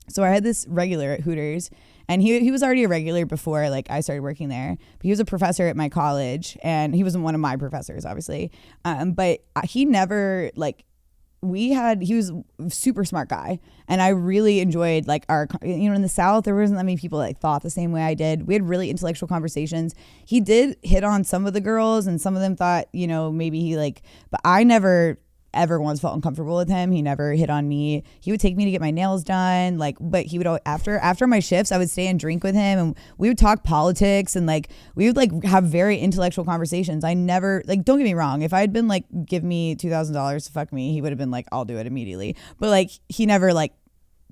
So I had this regular at Hooters, and he was already a regular before like I started working there. But he was a professor at my college, and he wasn't one of my professors, obviously. But he never like he was a super smart guy, and I really enjoyed like our, you know, in the South there wasn't that many people that like, thought the same way I did. We had really intellectual conversations. He did hit on some of the girls, and some of them thought, you know, maybe he like, but I never ever once felt uncomfortable with him. He never hit on me. He would take me to get my nails done, like, but he would always, after my shifts I would stay and drink with him, and we would talk politics, and like we would like have very intellectual conversations. I never, like, don't get me wrong, if I had been like, give me $2,000 to fuck me, he would have been like, I'll do it immediately. But like he never like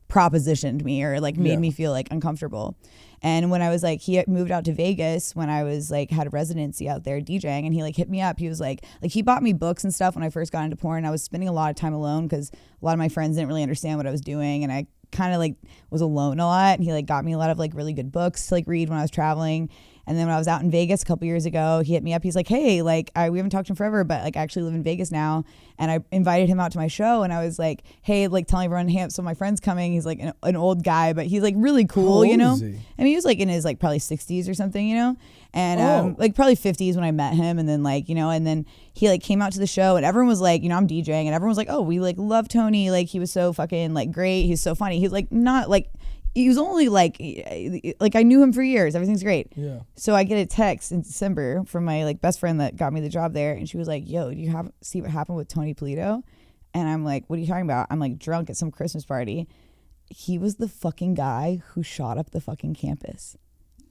propositioned me or like made me feel like uncomfortable. And when I was like, he had moved out to Vegas when I was like, had a residency out there DJing, and he like hit me up. He was like he bought me books and stuff when I first got into porn. I was spending a lot of time alone because a lot of my friends didn't really understand what I was doing, and I kind of like was alone a lot. And he like got me a lot of like really good books to like read when I was traveling. And then when I was out in Vegas a couple years ago, he hit me up. He's like, hey, like we haven't talked in forever, but like I actually live in Vegas now. And I invited him out to my show, and I was like, hey, like telling everyone, hey, so my friend's coming. He's like an old guy, but he's like really cool, you know? I mean, he was like in his like probably 60s or something, you know? And like probably 50s when I met him. And then like, you know, and then he like came out to the show, and everyone was like, you know, I'm DJing, and everyone was like, oh, we like love Tony. Like he was so fucking like great. He's so funny. He's like not like, he was only like I knew him for years. Everything's great. Yeah. So I get a text in December from my like best friend that got me the job there, and she was like, yo, do you see what happened with Tony Polito? And I'm like, what are you talking about? I'm like drunk at some Christmas party. He was the fucking guy who shot up the fucking campus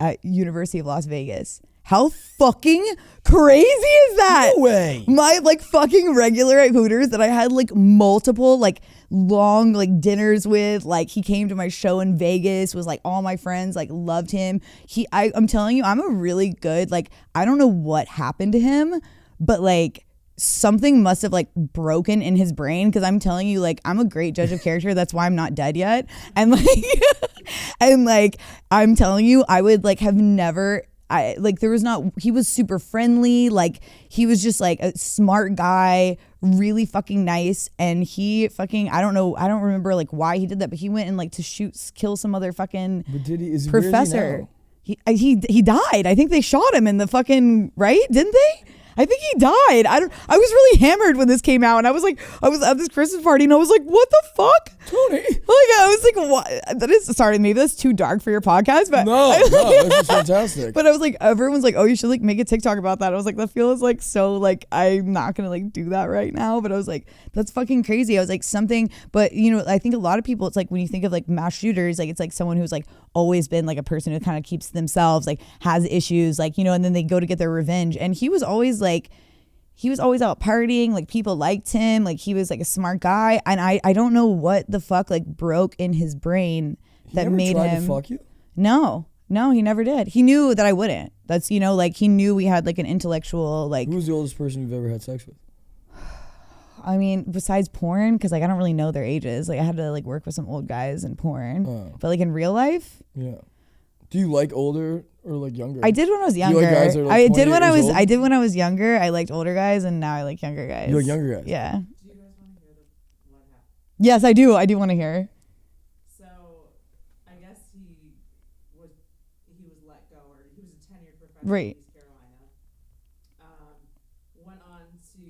at University of Las Vegas. How fucking crazy is that? No way. My like fucking regular at Hooters that I had like multiple like long like dinners with, like he came to my show in Vegas, was like all my friends like loved him. I'm telling you, I'm a really good, like I don't know what happened to him, but like something must have like broken in his brain, because I'm telling you, like I'm a great judge of character. That's why I'm not dead yet. And like and like I'm telling you, I would like have never, he was super friendly. Like he was just like a smart guy, really fucking nice. And he fucking, I don't remember like why he did that, but he went and like to kill some other fucking professor. He died. I think they shot him in the fucking, right? Didn't they? I think he died. I was really hammered when this came out, and I was at this Christmas party, and I was like, what the fuck? Tony. Like I was like, what? Sorry, maybe that's too dark for your podcast, but no, this is fantastic. But I was like, everyone's like, oh, you should like make a TikTok about that. I was like, that feels like so like I'm not gonna like do that right now. But I was like, that's fucking crazy. I was like something, but you know, I think a lot of people, it's like when you think of like mass shooters, like it's like someone who's like always been like a person who kind of keeps to themselves, like has issues, like, you know, and then they go to get their revenge. And he was always out partying, like people liked him, like he was like a smart guy, and I don't know what the fuck like broke in his brain that made him. To fuck you? No, he never did. He knew that I wouldn't. That's, you know, like he knew we had like an intellectual like. Who's the oldest person you've ever had sex with? I mean, besides porn, because like I don't really know their ages. Like I had to like work with some old guys in porn, but like in real life. Yeah. Do you like older or like younger? I did when I was younger. You like guys that are like I did when old? I did when I was younger. I liked older guys, and now I like younger guys. You like younger guys? Yeah. Do you guys want to hear what happened? Yes, I do. I do want to hear. So, I guess he was let go, or he was a tenured professor Right. in East Carolina. Went on to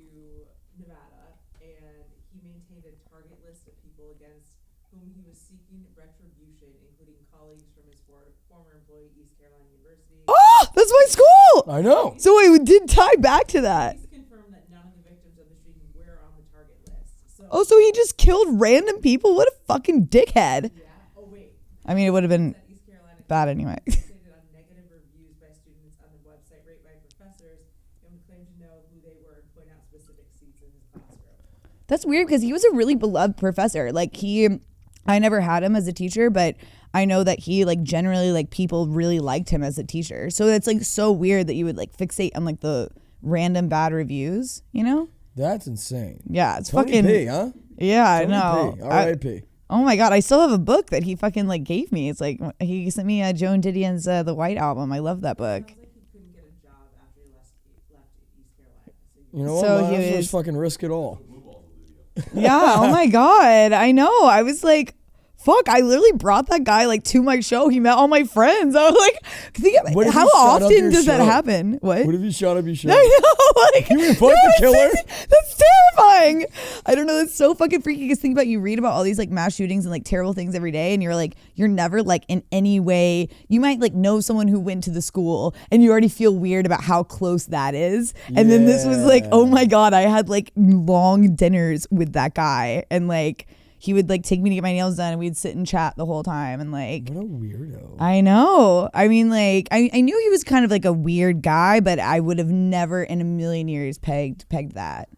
Nevada, and he maintained a target list of people against whom he was seeking retribution, including colleagues from his former employee, East Carolina University. Oh, that's my school. I know. So it did tie back to that. He's confirmed that none of the victims of the shooting were on the target list. So he just killed random people? What a fucking dickhead. Yeah. Oh wait. I mean, it would have been East Carolina bad anyway. Stated on negative reviews by students on the website rate by professors, and claimed to know who they were and point out specific seats in his classroom. That's weird, because he was a really beloved professor. Like I never had him as a teacher, but I know that he like generally like people really liked him as a teacher. So it's like so weird that you would like fixate on like the random bad reviews, you know? That's insane. Yeah, it's Tony fucking P, huh? Yeah, I Tony know. P. R.I.P. Oh my God, I still have a book that he fucking like gave me. It's like he sent me Joan Didion's The White Album. I love that book. Sounds like he couldn't get a job after he left East Carolina. You know what? So Might he as well was- just fucking risk it all. Yeah. Oh my God. I know. I was like, fuck, I literally brought that guy like to my show. He met all my friends. I was like, What if how he shot up often your does that show? happen? What? What if you shot up your show? I know, like, You would fuck the killer? That's terrifying. I don't know. That's so fucking freaky. Because think about, you read about all these like mass shootings and like terrible things every day, and you're like, you're never like in any way. You might like know someone who went to the school, and you already feel weird about how close that is. And then this was like, oh my God, I had like long dinners with that guy, and like he would like take me to get my nails done, and we'd sit and chat the whole time, and like, What a weirdo. I know. I mean, like, I knew he was kind of like a weird guy, but I would have never in a million years pegged that.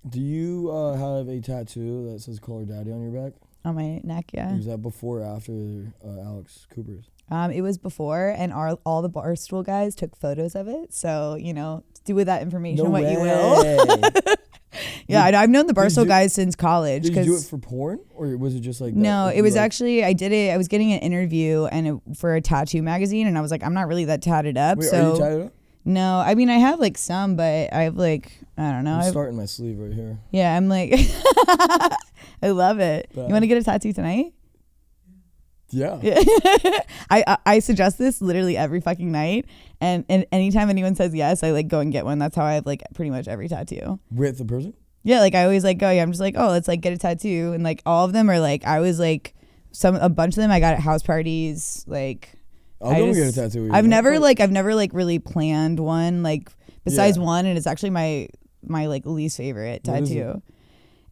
Do you have a tattoo that says "Call Her Daddy" on your back? On my neck, yeah. Or is that before or after Alex Cooper's? It was before, and all the Barstool guys took photos of it. So, you know, do with that information No what way. you will. Yeah, I've known the Barstool guys since college. Did you do it for porn, or was it just like that? No, Like, it was like, actually, I did it. I was getting an interview for a tattoo magazine, and I was like, I'm not really that tatted up. Wait, so are you tatted up? no, I mean, I have like some, but I have like, I don't know. I'm starting my sleeve right here. Yeah, I'm like, I love it. Bad. You want to get a tattoo tonight? Yeah. I suggest this literally every fucking night, and anytime anyone says yes, I like go and get one. That's how I have like pretty much every tattoo. With the person? Yeah, like I always like go. Yeah, I'm just like, oh, let's like get a tattoo, and like all of them are like, I was like, a bunch of them I got at house parties. Like, I'll go get a tattoo. With you. I've never really planned one, like besides Yeah. one, and it's actually my like least favorite What is tattoo.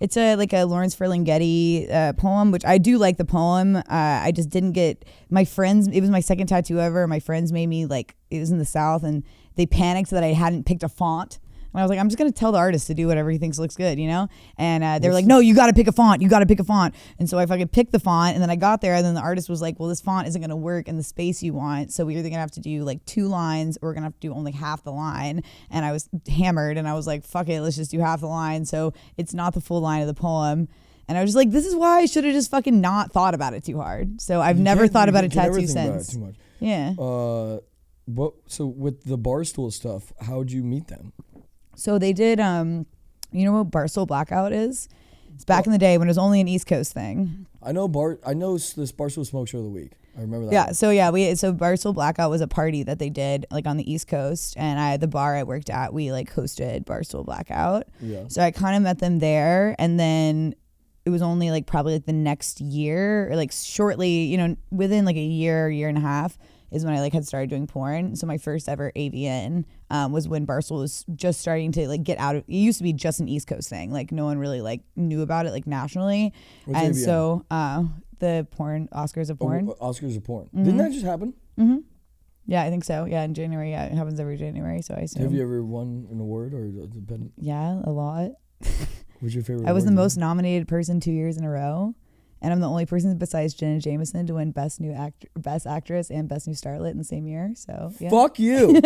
It's a Lawrence Ferlinghetti poem, which I do like the poem. I just didn't get my friends. It was my second tattoo ever. My friends made me like, it was in the South, and they panicked that I hadn't picked a font. And I was like, I'm just going to tell the artist to do whatever he thinks looks good, you know? And they were like, no, you got to pick a font. You got to pick a font. And so I fucking picked the font, and then I got there, and then the artist was like, well, this font isn't going to work in the space you want. So we're either going to have to do like 2 lines, or we're going to have to do only half the line. And I was hammered, and I was like, fuck it, let's just do half the line. So it's not the full line of the poem. And I was just like, this is why I should have just fucking not thought about it too hard. So I've never thought about a tattoo since. Too much. Yeah. So with the Barstool stuff, how'd you meet them? So they did, you know what Barstool Blackout is? It's back in the day when it was only an East Coast thing. I know this Barstool Smoke Show of the Week. I remember that. Yeah. one. So Barstool Blackout was a party that they did like on the East Coast, and the bar I worked at, we like hosted Barstool Blackout. Yeah. So I kind of met them there, and then it was only like probably like the next year, or like shortly, you know, within like a year and a half, is when I like had started doing porn. So my first ever AVN was when Barstool was just starting to like get out of. It used to be just an East Coast thing, like no one really like knew about it like nationally. What's and AVN? So the porn Oscars of porn. Oscars of porn. Didn't that just happen? Mm-hmm. Yeah, I think so. Yeah, in January. Yeah, it happens every January. So I assume. Have you ever won an award or dependent? Yeah, a lot. What's your favorite? I was the award? most nominated person 2 years in a row. And I'm the only person besides Jenna Jameson to win Best Actress and Best New Starlet in the same year. So yeah. Fuck you.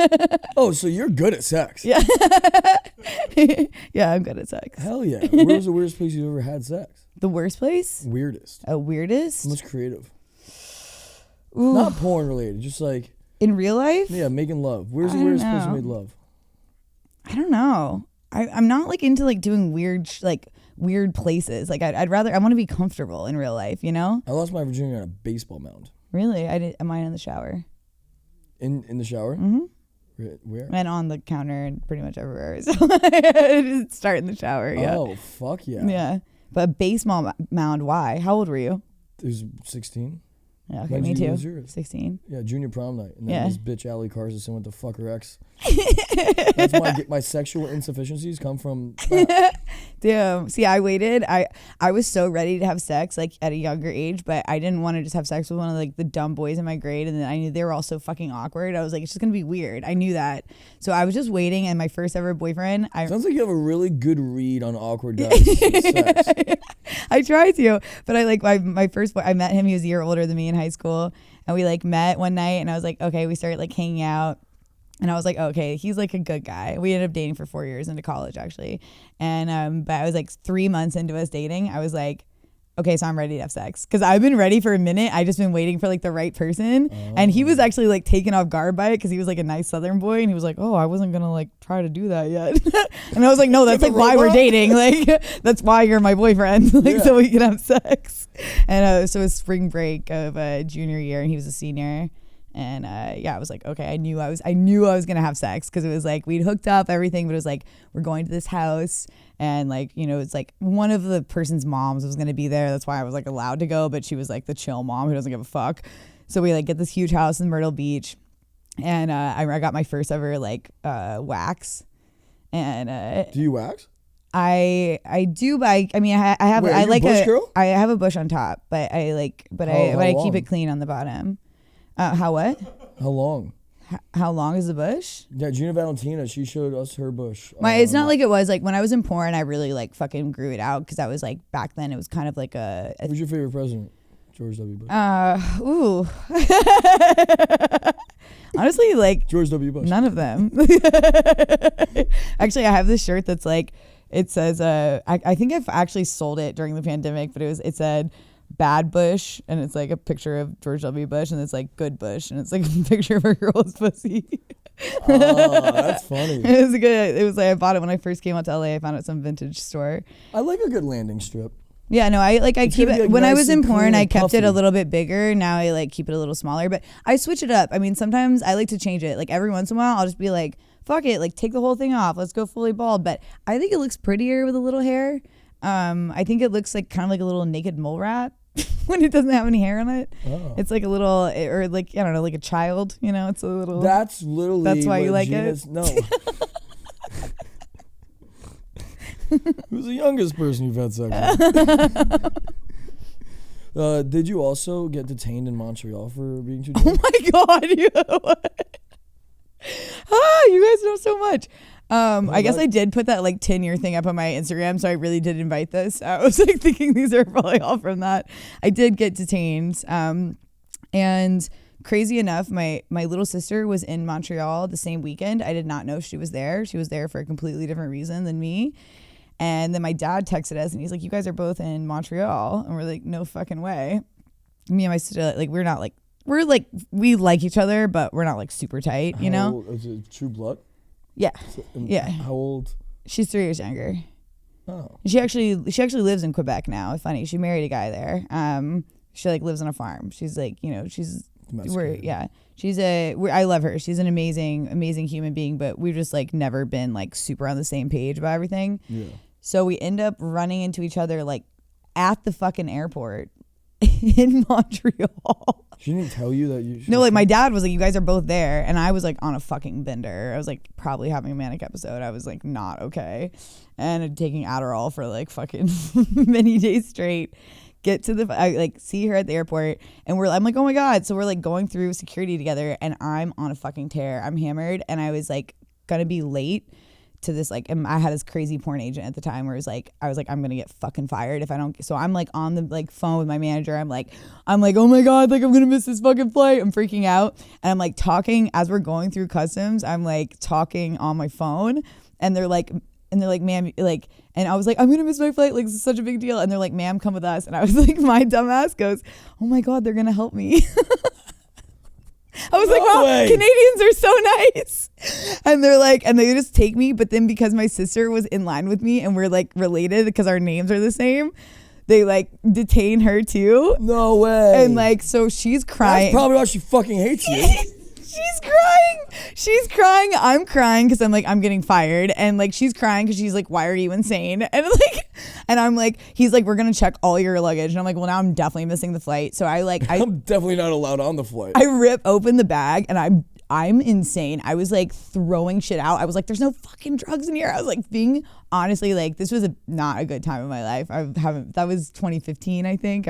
Oh, so you're good at sex? Yeah. Yeah, I'm good at sex. Hell yeah. Where's the weirdest place you've ever had sex? The worst place? Weirdest. Weirdest? Most creative. Ooh. Not porn related. Just like In real life? yeah, making love. Where's the I weirdest don't place you know. made love? I don't know. I'm not like into like doing weird places. Like I want to be comfortable in real life, you know? I lost my virginity on a baseball mound. Really? I did mine in the shower. In the shower? Mm-hmm. Where? And on the counter and pretty much everywhere. So I just start in the shower. Yeah. Oh, fuck yeah. Yeah. But a baseball mound, why? How old were you? It was 16. Yeah, okay, When'd me you too. lose yours? 16. Yeah, junior prom night. And then Yeah. this bitch Allie Carson went to fuck her ex. That's my sexual insufficiencies come from that. Damn. See, I waited. I was so ready to have sex like at a younger age, but I didn't want to just have sex with one of like the dumb boys in my grade, and then I knew they were all so fucking awkward. I was like, it's just gonna be weird. I knew that. So I was just waiting, and my first ever boyfriend, Sounds like you have a really good read on awkward guys' sex. I tried to, but I like my first boy, I met him, he was a year older than me in high school, and we like met one night, and I was like, okay, we started like hanging out. And I was like, okay, he's like a good guy. We ended up dating for 4 years into college, actually. And but I was like 3 months into us dating. I was like, okay, so I'm ready to have sex. Because I've been ready for a minute. I just been waiting for like the right person. And he was actually like taken off guard by it because he was like a nice Southern boy. And he was like, oh, I wasn't going to like try to do that yet. And I was like, no, that's like why we're dating. Like, that's why you're my boyfriend. Like, so we can have sex. And so it was spring break of junior year and he was a senior. And yeah, I was like, okay, I knew I was gonna have sex because it was like we'd hooked up everything, but it was like we're going to this house and like, you know, it's like one of the person's moms was gonna be there. That's why I was like allowed to go, but she was like the chill mom who doesn't give a fuck. So we like get this huge house in Myrtle Beach, and I got my first ever like wax. And do you wax? I do, but I mean I have Wait, I like bush a girl? I have a bush on top, but I like but I keep it clean on the bottom. How what? How long? How long is the bush? Yeah, Gina Valentina, she showed us her bush. It's not like it was like when I was in porn, I really like fucking grew it out because I was like back then it was kind of like a Who's your favorite president? George W. Bush. Ooh. Honestly, like George W. Bush. None of them. Actually, I have this shirt that's like it says I think I've actually sold it during the pandemic, but it said Bad Bush, and it's like a picture of George W. Bush, and it's like Good Bush, and it's like a picture of a girl's pussy. Oh, that's funny. It was good. It was like I bought it when I first came out to LA. I found it at some vintage store. I like a good landing strip. Yeah, no, I keep it. Like When nice I was in and porn, clean I and kept it a puffy. little bit bigger. Now I like keep it a little smaller, but I switch it up. I mean, sometimes I like to change it. Like every once in a while, I'll just be like, fuck it, like take the whole thing off. Let's go fully bald. But I think it looks prettier with a little hair. I think it looks like kind of like a little naked mole rat when it doesn't have any hair on it. Oh. It's like a little, or like, I don't know, like a child, you know, it's a little. That's literally That's why you what like Gina's, it? No. Who's the youngest person you've had sex with? Did you also get detained in Montreal for being too drunk? Oh my God. You guys know so much. I guess I did put that like 10-year thing up on my Instagram, so I really did invite this. I was like thinking these are probably all from that. I did get detained. And crazy enough, my little sister was in Montreal the same weekend. I did not know she was there. She was there for a completely different reason than me. And then my dad texted us and he's like, you guys are both in Montreal. And we're like, no fucking way. Me and my sister, like, we like each other, but we're not like super tight, you know? How old, is it True Blood? Yeah. And Yeah. How old? She's 3 years younger. Oh. She actually lives in Quebec now. It's funny. She married a guy there. She like lives on a farm. She's like, you know, I love her. She's an amazing human being, but we've just like never been like super on the same page about everything. Yeah. So we end up running into each other like at the fucking airport in Montreal. She didn't tell you that you... No, like my dad was like, you guys are both there. And I was like on a fucking bender. I was like probably having a manic episode. I was like not okay. And taking Adderall for like fucking many days straight. Get to I like see her at the airport and I'm like, oh my God. So we're like going through security together and I'm on a fucking tear. I'm hammered and I was like gonna be late to this, like, and I had this crazy porn agent at the time where I was like, I'm gonna get fucking fired if I don't. So I'm like on the like phone with my manager. I'm like, oh my God, like I'm gonna miss this fucking flight. I'm freaking out. And I'm like talking as we're going through customs. I'm like talking on my phone and they're like, ma'am, like, and I was like, I'm gonna miss my flight. Like, this is such a big deal. And they're like, ma'am, come with us. And I was like, my dumb ass goes, oh my God, they're gonna help me. I was like, wow, Canadians are so nice. And they're like, and they just take me. But then because my sister was in line with me and we're like related because our names are the same, they like detain her too. No way. And like, so she's crying. That's probably why she fucking hates you. She's crying. I'm crying because I'm like, I'm getting fired. And like, she's crying because she's like, why are you insane? And like, and I'm like, he's like, we're going to check all your luggage. And I'm like, well, now I'm definitely missing the flight. So I'm definitely not allowed on the flight. I rip open the bag and I'm insane. I was like throwing shit out. I was like, there's no fucking drugs in here. I was like being honestly like, this was not a good time in my life. That was 2015, I think.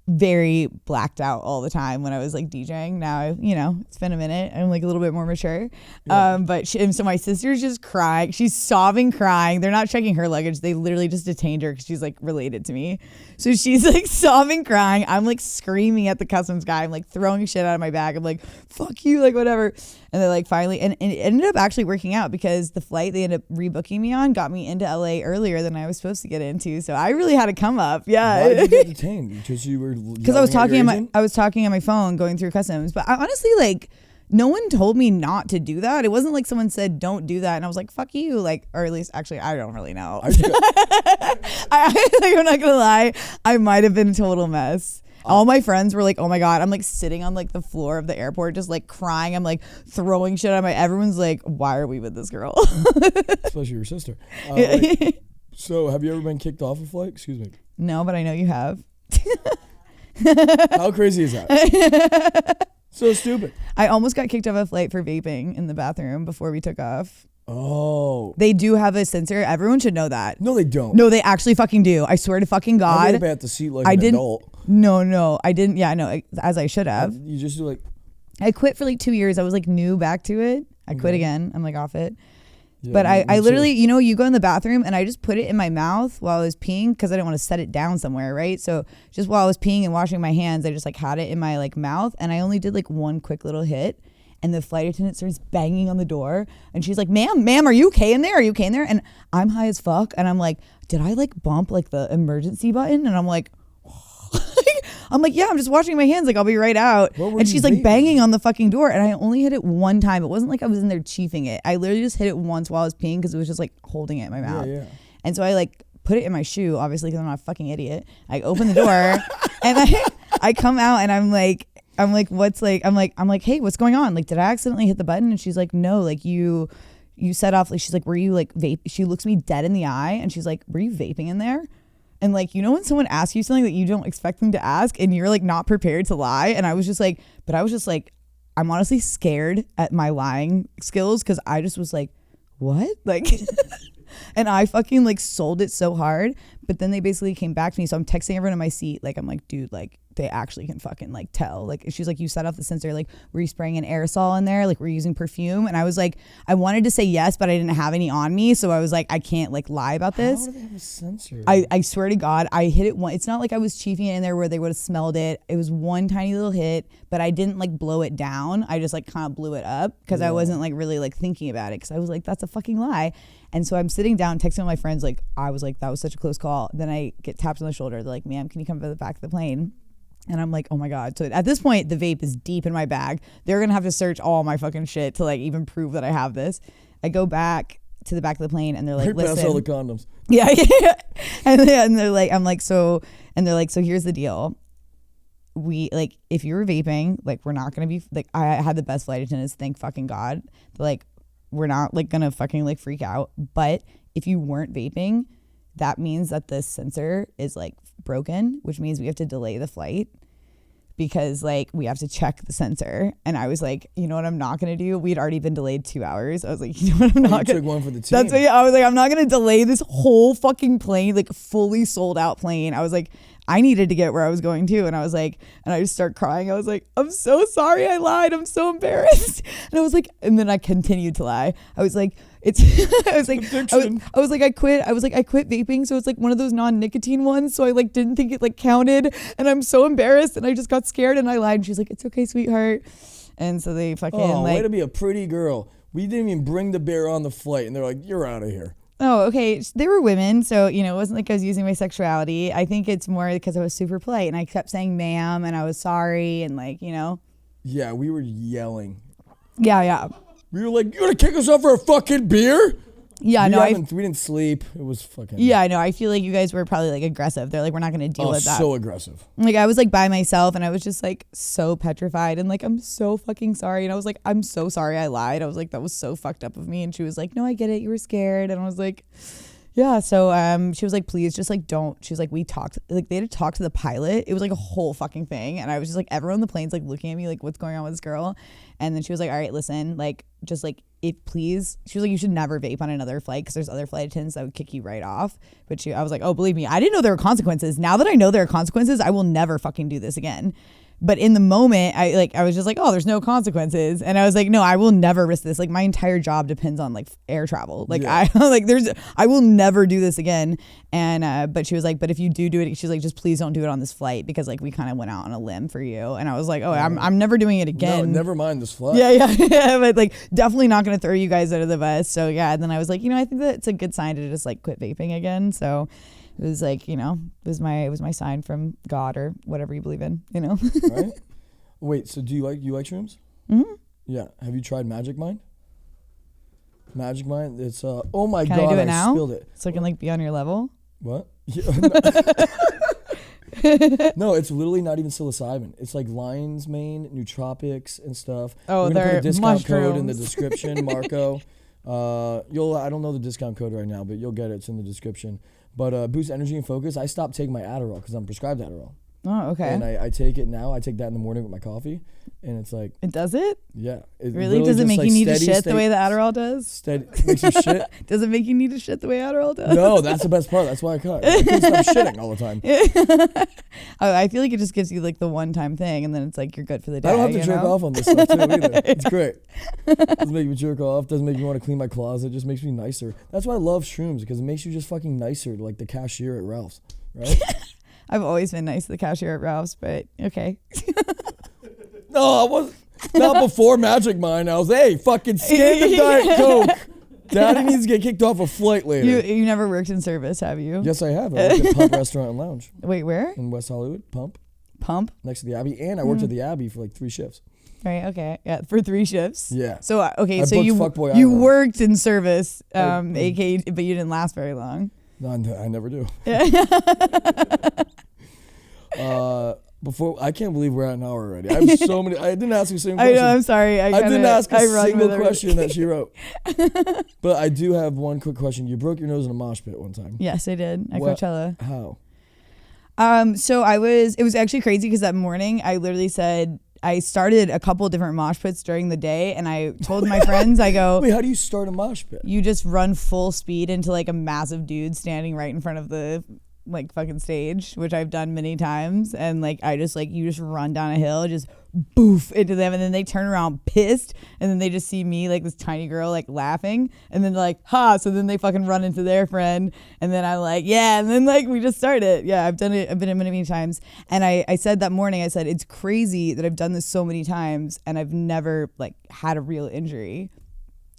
very blacked out all the time when I was like DJing. Now, it's been a minute. I'm like a little bit more mature. Yeah. So my sister's just crying. She's sobbing, crying. They're not checking her luggage. They literally just detained her because she's like related to me. So she's like sobbing, crying. I'm like screaming at the customs guy. I'm like throwing shit out of my bag. I'm like, fuck you, like whatever. And they're like finally, and it ended up actually working out because the flight they ended up rebooking me on got me into LA earlier than I was supposed to get into. So I really had to come up. Yeah. Why did you get detained? Because you were because I was talking on my phone going through customs. But I honestly, like, no one told me not to do that. It wasn't like someone said don't do that and I was like fuck you, like, or at least actually I don't really know. I'm not gonna lie, I might have been a total mess. All my friends were like, oh my God, I'm like sitting on like the floor of the airport just like crying. I'm like throwing shit at everyone's like, why are we with this girl? Especially your sister. So have you ever been kicked off a flight? Excuse me. No, but I know you have. How crazy is that? So stupid. I almost got kicked off a flight for vaping in the bathroom before we took off. Oh. They do have a sensor. Everyone should know that. No, they don't. No, they actually fucking do. I swear to fucking God. I made it at the seat like an adult. No, I didn't. Yeah, no, as I should have. You just do like. I quit for like 2 years. I was like new back to it. I quit again. I'm like off it. Yeah, but I literally, too. you go in the bathroom and I just put it in my mouth while I was peeing because I didn't want to set it down somewhere, right? So just while I was peeing and washing my hands, I just like had it in my like mouth and I only did like one quick little hit. And the flight attendant starts banging on the door and she's like, ma'am, are you okay in there? Are you okay in there? And I'm high as fuck. And I'm like, did I like bump like the emergency button? And I'm like, yeah, I'm just washing my hands. Like, I'll be right out. And she's like banging on the fucking door. And I only hit it one time. It wasn't like I was in there chiefing it. I literally just hit it once while I was peeing because it was just like holding it in my mouth. Yeah. And so I like put it in my shoe, obviously, because I'm not a fucking idiot. I open the door and I come out and I'm like, hey, what's going on? Like, did I accidentally hit the button? And she's like, no, like you set off, like, she's like, were you like vape? She looks me dead in the eye and she's like, were you vaping in there? And like, when someone asks you something that you don't expect them to ask and you're like not prepared to lie. And I was just like, I'm honestly scared at my lying skills because I just was like, what? Like, and I fucking like sold it so hard. But then they basically came back to me. So I'm texting everyone in my seat. Like, I'm like, dude, like, they actually can fucking like tell. Like, she's like, you set off the sensor. Like, were you spraying an aerosol in there? Like, were you using perfume? And I was like, I wanted to say yes, but I didn't have any on me. So I was like, I can't like lie about this. How do they have a sensor? I swear to God, I hit it one. It's not like I was chiefing it in there where they would have smelled it. It was one tiny little hit, but I didn't like blow it down. I just like kind of blew it up because I wasn't like really like thinking about it because I was like, that's a fucking lie. And so I'm sitting down texting my friends, like, I was like, that was such a close call. Then I get tapped on the shoulder. They're like, ma'am, can you come to the back of the plane? And I'm like, oh my God. So at this point, the vape is deep in my bag. They're going to have to search all my fucking shit to like even prove that I have this. I go back to the back of the plane and they're like, listen. Pass all the condoms. Yeah. And they're like, I'm like, so here's the deal. We like, if you were vaping, like, we're not going to be like, I had the best flight attendants. Thank fucking God. Like, we're not like going to fucking like freak out. But if you weren't vaping, that means that the sensor is like broken, which means we have to delay the flight because like we have to check the sensor. And I was like, you know what I'm not gonna do? We'd already been delayed 2 hours. I was like, you know what I'm not gonna took one for the team. That's what I was like, I'm not gonna delay this whole fucking plane, like fully sold out plane. I was like, I needed to get where I was going to. And I was like, and I just start crying. I was like, I'm so sorry I lied. I'm so embarrassed. And I was like, and then I continued to lie. I was like, I quit vaping. So it's like one of those non-nicotine ones. So I like didn't think it like counted. And I'm so embarrassed. And I just got scared and I lied. And she's like, it's okay, sweetheart. And so they fucking way to be a pretty girl. We didn't even bring the beer on the flight. And they're like, you're out of here. Oh, okay. They were women, so, it wasn't like I was using my sexuality. I think it's more because I was super polite, and I kept saying ma'am, and I was sorry, and like, Yeah, we were yelling. Yeah. We were like, you gonna kick us off for a fucking beer? Yeah, we didn't sleep. It was fucking... Yeah, I know. I feel like you guys were probably like aggressive. They're like, we're not going to deal with that. So aggressive. Like, I was like by myself and I was just like so petrified and like, I'm so fucking sorry. And I was like, I'm so sorry I lied. I was like, that was so fucked up of me. And she was like, no, I get it. You were scared. And I was like, Yeah, so she was like, please just like don't. She was like, we talked, like they had to talk to the pilot. It was like a whole fucking thing. And I was just like, everyone on the plane's like looking at me like, what's going on with this girl? And then she was like, all right, listen, like just like if please, she was like, you should never vape on another flight because there's other flight attendants that would kick you right off. But I was like, oh, believe me, I didn't know there were consequences. Now that I know there are consequences, I will never fucking do this again. But in the moment, I was just like, oh, there's no consequences. And I was like, no, I will never risk this. Like my entire job depends on like air travel. Like I will never do this again. And but she was like, but if you do it, she's like, just please don't do it on this flight because like we kind of went out on a limb for you. And I was like, oh, I'm never doing it again. No, never mind this flight. Yeah. But like definitely not going to throw you guys under the bus. So yeah. And then I was like, I think that it's a good sign to just like quit vaping again. So it was like, it was my sign from God or whatever you believe in, Right? Wait, so do you like shrooms? Mm-hmm. Yeah. Have you tried Magic Mind? Magic Mind, it's oh my Can god, I do it now? spilled it. So I can like be on your level. What? No, it's literally not even psilocybin. It's like lion's mane, nootropics, and stuff. Oh, we're gonna put they're a discount code in the mushrooms. description, Marco. I don't know the discount code right now, but you'll get it. It's in the description. But boost energy and focus. I stopped taking my Adderall because I'm prescribed Adderall. Oh, okay. And I take it now. I take that in the morning with my coffee, and it's like It does it? yeah. Really? Does it make you need to shit the way the Adderall does? Steady makes you shit. Does it make you need to shit the way Adderall does? No, that's the best part. That's why I cut. I couldn't stop shitting all the time. I feel like it just gives you like the one-time thing, and then it's like you're good for the day. I don't have to jerk off on this stuff too either. It's great. Doesn't make me jerk off. Doesn't make me want to clean my closet. Just makes me nicer. That's why I love shrooms because it makes you just fucking nicer to like the cashier at Ralph's, right? I've always been nice to the cashier at Ralph's, but okay. No, I wasn't. Not before Magic Mind. I was, hey, fucking scan the Diet Coke. Daddy needs to get kicked off a flight later. You never worked in service, have you? Yes, I have. I worked at Pump Restaurant and Lounge Wait, where? in West Hollywood. Pump Pump? next to the Abbey, and I worked at the Abbey for like 3 shifts. Right, okay. Yeah, for 3 shifts. Yeah. So, okay, I so booked you Fuckboy you Island. worked in service, aka, but you didn't last very long. No, I never do. Before I can't believe we're at an hour already. I have so many. I didn't ask you a single I question. know, I'm sorry. I didn't ask a single with question that she wrote. But I do have one quick question. You broke your nose in a mosh pit one time. Yes, I did at What- Coachella. How? So it was actually crazy because that morning I literally said I started a couple different mosh pits during the day, and I told my friends, I go, Wait, how do you start a mosh pit? you just run full speed into like a massive dude standing right in front of the like fucking stage, which I've done many times, and like I just like you just run down a hill, just boof into them, and then they turn around pissed, and then they just see me like this tiny girl like laughing, and then they're like ha, so then they fucking run into their friend, and then I'm like yeah, and then like we just start it. Yeah, I've done it. I've been in many times, and I said that morning, I said it's crazy that I've done this so many times and I've never like had a real injury.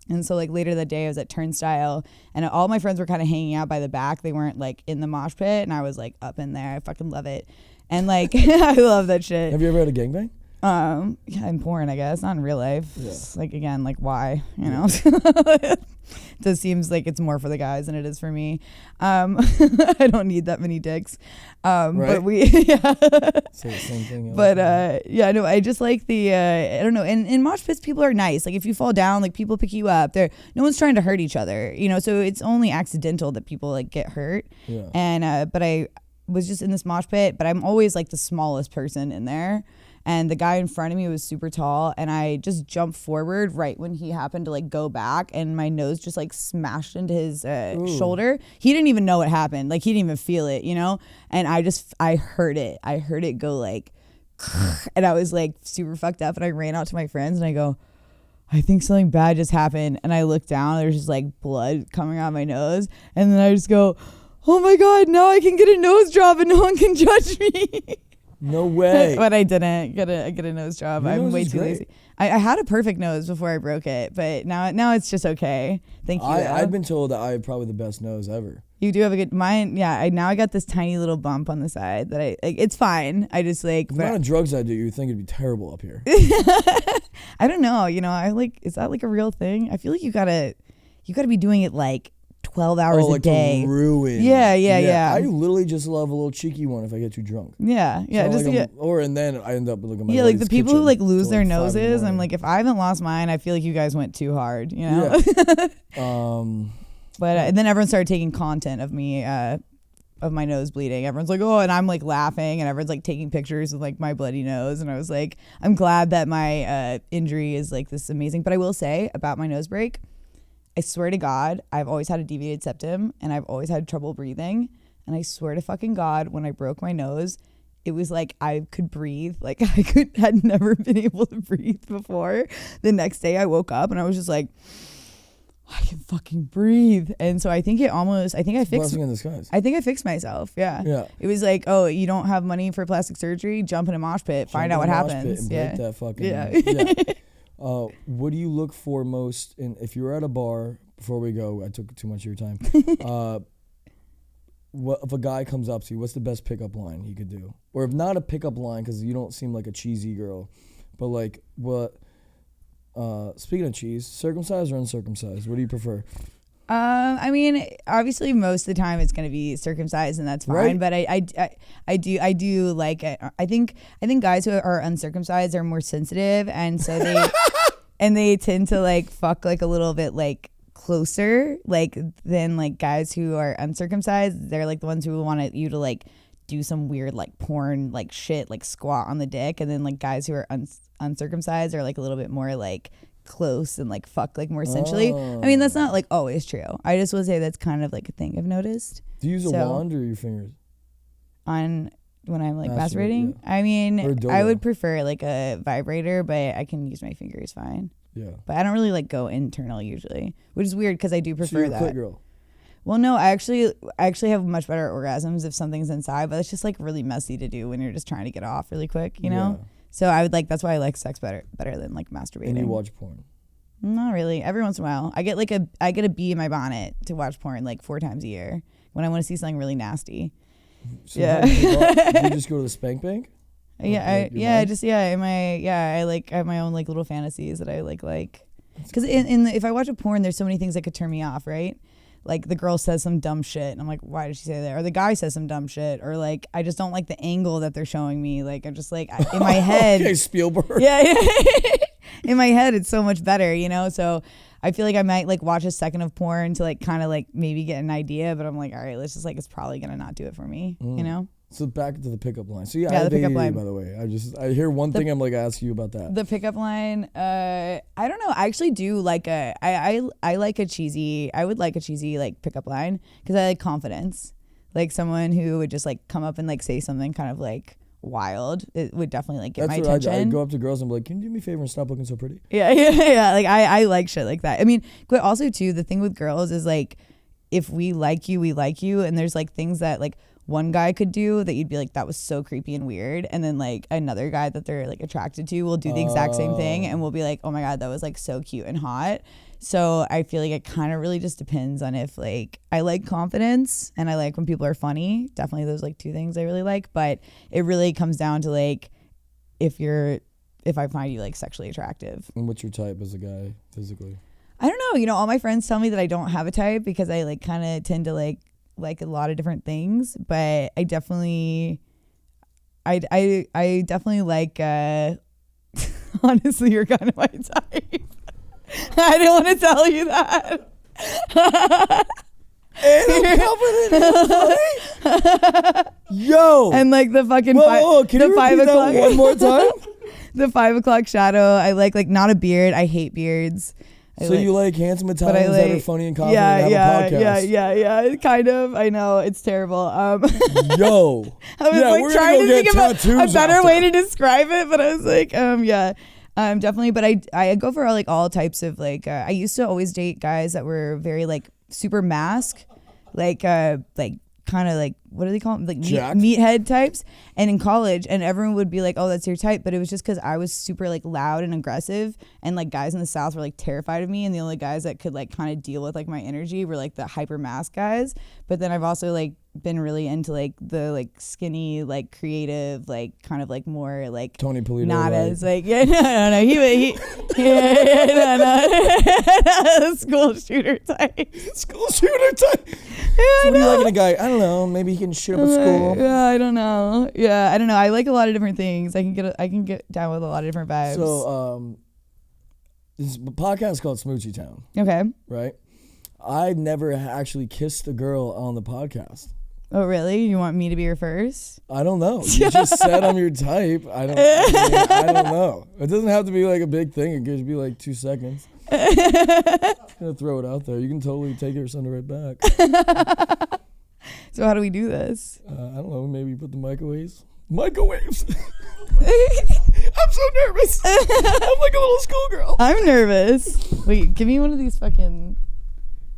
And so like later that day I was at Turnstile, and all my friends were kind of hanging out by the back. They weren't like in the mosh pit, and I was like up in there. I fucking love it. And like I love that shit. Have you ever had a gangbang? Yeah, in porn, I guess, not in real life. Yeah. It's like again, like why, you know? It just seems like it's more for the guys than it is for me. I don't need that many dicks. Right? But we yeah. Say the same thing. But yeah, no, I just like the I don't know. And in mosh pits, people are nice. Like if you fall down, like people pick you up. No one's trying to hurt each other, you know. So it's only accidental that people like get hurt. Yeah. And but I was just in this mosh pit, but I'm always like the smallest person in there. And the guy in front of me was super tall, and I just jumped forward right when he happened to like go back, and my nose just like smashed into his shoulder. He didn't even know what happened. Like he didn't even feel it, you know? And I heard it. I heard it go like, and I was like super fucked up, and I ran out to my friends and I go, I think something bad just happened. And I looked down, there's just like blood coming out of my nose. And then I just go, oh my God, now I can get a nose job and no one can judge me. No way. But I didn't get a nose job. Your I'm nose way is too great. lazy. I had a perfect nose before I broke it, but now it's just okay. Thank you. I've been told that I have probably the best nose ever. You do have a good mine. Yeah. I got this tiny little bump on the side that it's fine. I just like. The amount of drugs I do, you would think it'd be terrible up here. I don't know. You know, is that like a real thing? I feel like you gotta be doing it like 12 hours a like day. To ruin. Yeah. I literally just love a little cheeky one if I get too drunk. Yeah. So Just like and then I end up looking at my yeah, like the buddy's people who kitchen like lose till, their 5 in the noses. I'm morning. like, if I haven't lost mine, I feel like you guys went too hard. You know? Yeah. But and then everyone started taking content of me, of my nose bleeding. Everyone's like, oh, and I'm like laughing, and everyone's like taking pictures of like my bloody nose. And I was like, I'm glad that my injury is like this amazing. But I will say about my nose break, I swear to God, I've always had a deviated septum, and I've always had trouble breathing. And I swear to fucking God, when I broke my nose, it was like I could breathe. Like had never been able to breathe before. The next day I woke up and I was just like, I can fucking breathe. And so I think I fixed Blessing in disguise. I think I fixed myself. Yeah. Yeah. It was like, oh, you don't have money for plastic surgery? Jump in a mosh pit, find out what happens. Yeah. Break that fucking what do you look for most if you're at a bar, before we go, I took too much of your time. What if a guy comes up to you, what's the best pickup line he could do? Or if not a pickup line, because you don't seem like a cheesy girl, but like what, speaking of cheese, circumcised or uncircumcised, what do you prefer? I mean, obviously most of the time it's going to be circumcised, and that's fine. Right? But I do like it. I think guys who are uncircumcised are more sensitive, and so they tend to like fuck like a little bit like closer like than like guys who are uncircumcised. They're like the ones who want you to like do some weird like porn like shit, like squat on the dick, and then like guys who are uncircumcised are like a little bit more like close and like fuck like more sensually. I mean, that's not like always true. I just would say that's kind of like a thing I've noticed. Do you use a wand or your fingers? On when I'm like masturbating? Yeah. I mean, I would prefer like a vibrator, but I can use my fingers fine. Yeah. But I don't really like go internal usually, which is weird because I do prefer so you're that. a clit girl. Well, no, I actually have much better orgasms if something's inside, but it's just like really messy to do when you're just trying to get off really quick, you know? Yeah. So I would like, that's why I like sex better than like masturbating. And you watch porn? Not really. Every once in a while. I get a bee in my bonnet to watch porn like 4 times a year when I want to see something really nasty. So do you just go to the spank bank? Yeah, I like I have my own like little fantasies that I like because if I watch a porn, there's so many things that could turn me off, right? Like the girl says some dumb shit and I'm like, why did she say that? Or the guy says some dumb shit, or like I just don't like the angle that they're showing me. Like I'm just like in my head. Okay, Spielberg. Yeah. In my head, it's so much better, you know. So I feel like I might like watch a second of porn to like kind of like maybe get an idea, but I'm like, all right, let's just like it's probably gonna not do it for me, you know. So back to the pickup line. So yeah, I have the pickup line. By the way, I hear one thing. I'm like, ask you about that. The pickup line. I don't know. I actually do like I like a cheesy. I would like a cheesy like pickup line because I like confidence. Like someone who would just like come up and like say something kind of like wild. It would definitely like get my attention. I go up to girls and be like, can you do me a favor and stop looking so pretty? Yeah. Like I like shit like that. I mean, but also too, the thing with girls is like, if we like you, and there's like things that like one guy could do that you'd be like, that was so creepy and weird, and then like another guy that they're like attracted to will do the exact same thing and we'll be like, oh my God, that was like so cute and hot. So I feel like it kind of really just depends on if like I like confidence and I like when people are funny. Definitely those like 2 things I really like, but it really comes down to like if I find you like sexually attractive. And what's your type as a guy physically? I don't know. You know, all my friends tell me that I don't have a type because I like kind of tend to like a lot of different things, but I definitely like honestly, you're kind of my type. I didn't want to tell you that. Yo. And like the fucking can you 5 o'clock that one more time? The 5 o'clock shadow. I like not a beard. I hate beards. So you like handsome Italians that are funny and confident and have a podcast? Yeah, kind of. I know, it's terrible. Yo. I was like trying to think of a better way to describe it, but I was like, definitely. But I go for all types of like, I used to always date guys that were very like super mask, like kind of like, what do they call them? Like meathead types. And in college, and everyone would be like, oh, that's your type. But it was just because I was super like loud and aggressive, and like guys in the South were like terrified of me. And the only guys that could like kind of deal with like my energy were like the hyper mask guys. But then I've also like been really into like the like skinny, like creative, like kind of like more like Tony Polito, not like. As like no he school shooter type. School shooter type. So what do you like in a guy? I don't know. Maybe he can shoot up a school. Yeah, I don't know. Yeah, I don't know. I like a lot of different things. I can get down with a lot of different vibes. So this podcast is called Smoochie Town. Okay. Right. I've never actually kissed a girl on the podcast. Oh, really? You want me to be your first? I don't know. You just said I'm your type. I don't know. It doesn't have to be like a big thing. It could just be like 2 seconds. Just gonna throw it out there. You can totally take it or send it right back. So how do we do this? I don't know. Maybe put the microwaves. Microwaves. I'm so nervous. I'm like a little schoolgirl. I'm nervous. Wait, give me one of these fucking.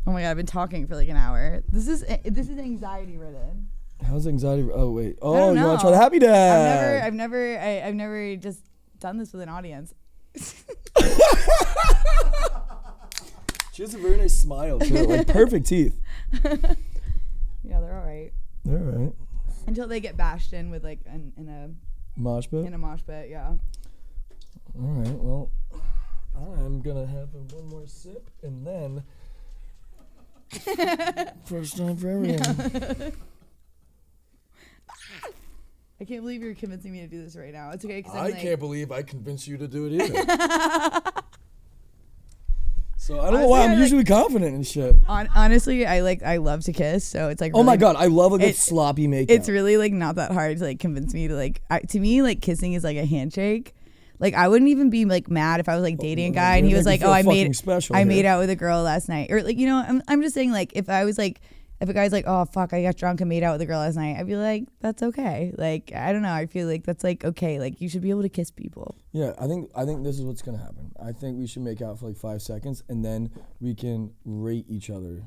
Oh my god, I've been talking for like an hour. This is anxiety ridden. How's anxiety? Oh wait. I Oh, don't you want know. to try the happy dad? I've never just done this with an audience. She has a very nice smile too, like perfect teeth. Yeah, they're all right. All right. Until they get bashed in with like in a Mosh pit. in a mosh pit. Yeah. All right. Well, I'm gonna have one more sip and then. First time for everything. I can't believe you're convincing me to do this right now. It's okay because I can't believe I convinced you to do it either. So I don't know why I'm usually confident and shit. Honestly, I love to kiss, so it's like. Oh really, my god, I love a good sloppy makeout. It's really like not that hard to like convince me to like. To me, like kissing is like a handshake. Like I wouldn't even be like mad if I was like dating a guy and he was like, "Oh, I made out with a girl last night," or like I'm just saying like if I was like if a guy's like, "Oh fuck, I got drunk and made out with a girl last night," I'd be like, "That's okay." Like I don't know, I feel like that's like okay. Like you should be able to kiss people. Yeah, I think this is what's gonna happen. I think we should make out for like 5 seconds and then we can rate each other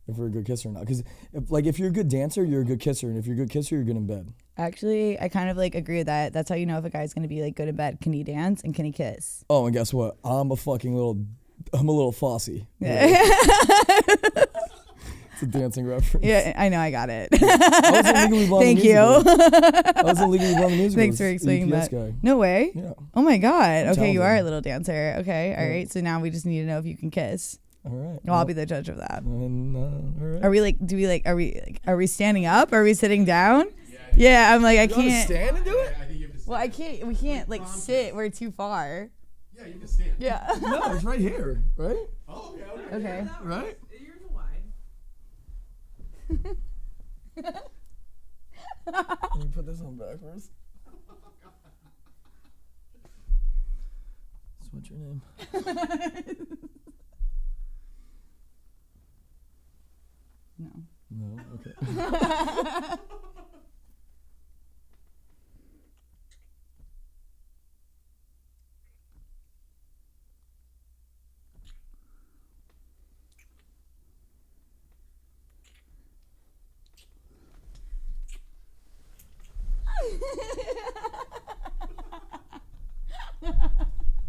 if we're a good kisser or not. Because if you're a good dancer, you're a good kisser, and if you're a good kisser, you're good in bed. Actually, I kind of like agree with that. That's how you know if a guy's gonna be like good in bed. Can he dance and can he kiss? Oh, and guess what? I'm a little Fosse. Yeah. It's a dancing reference. Yeah, I know, I got it. I was in Legally Blonde. Thank you. I was in Legally Blonde musical. Thanks for explaining that. Guy. No way. Yeah. Oh my god. I'm Okay, you talented. are a little dancer. Okay, all right. So now we just need to know if you can kiss. All right. Well, I'll be the judge of that. And, all right. Are we standing up? Are we sitting down? Yeah, I'm like, I You wanna can't. stand and do it? I think you have to stand. Well, I can't. We can't like sit. We're too far. Yeah, you can stand. Yeah. No, it's right here, right? Oh, okay. Okay. Right? You're the wide. Let me put this on backwards. So what's your name? No. No? Okay.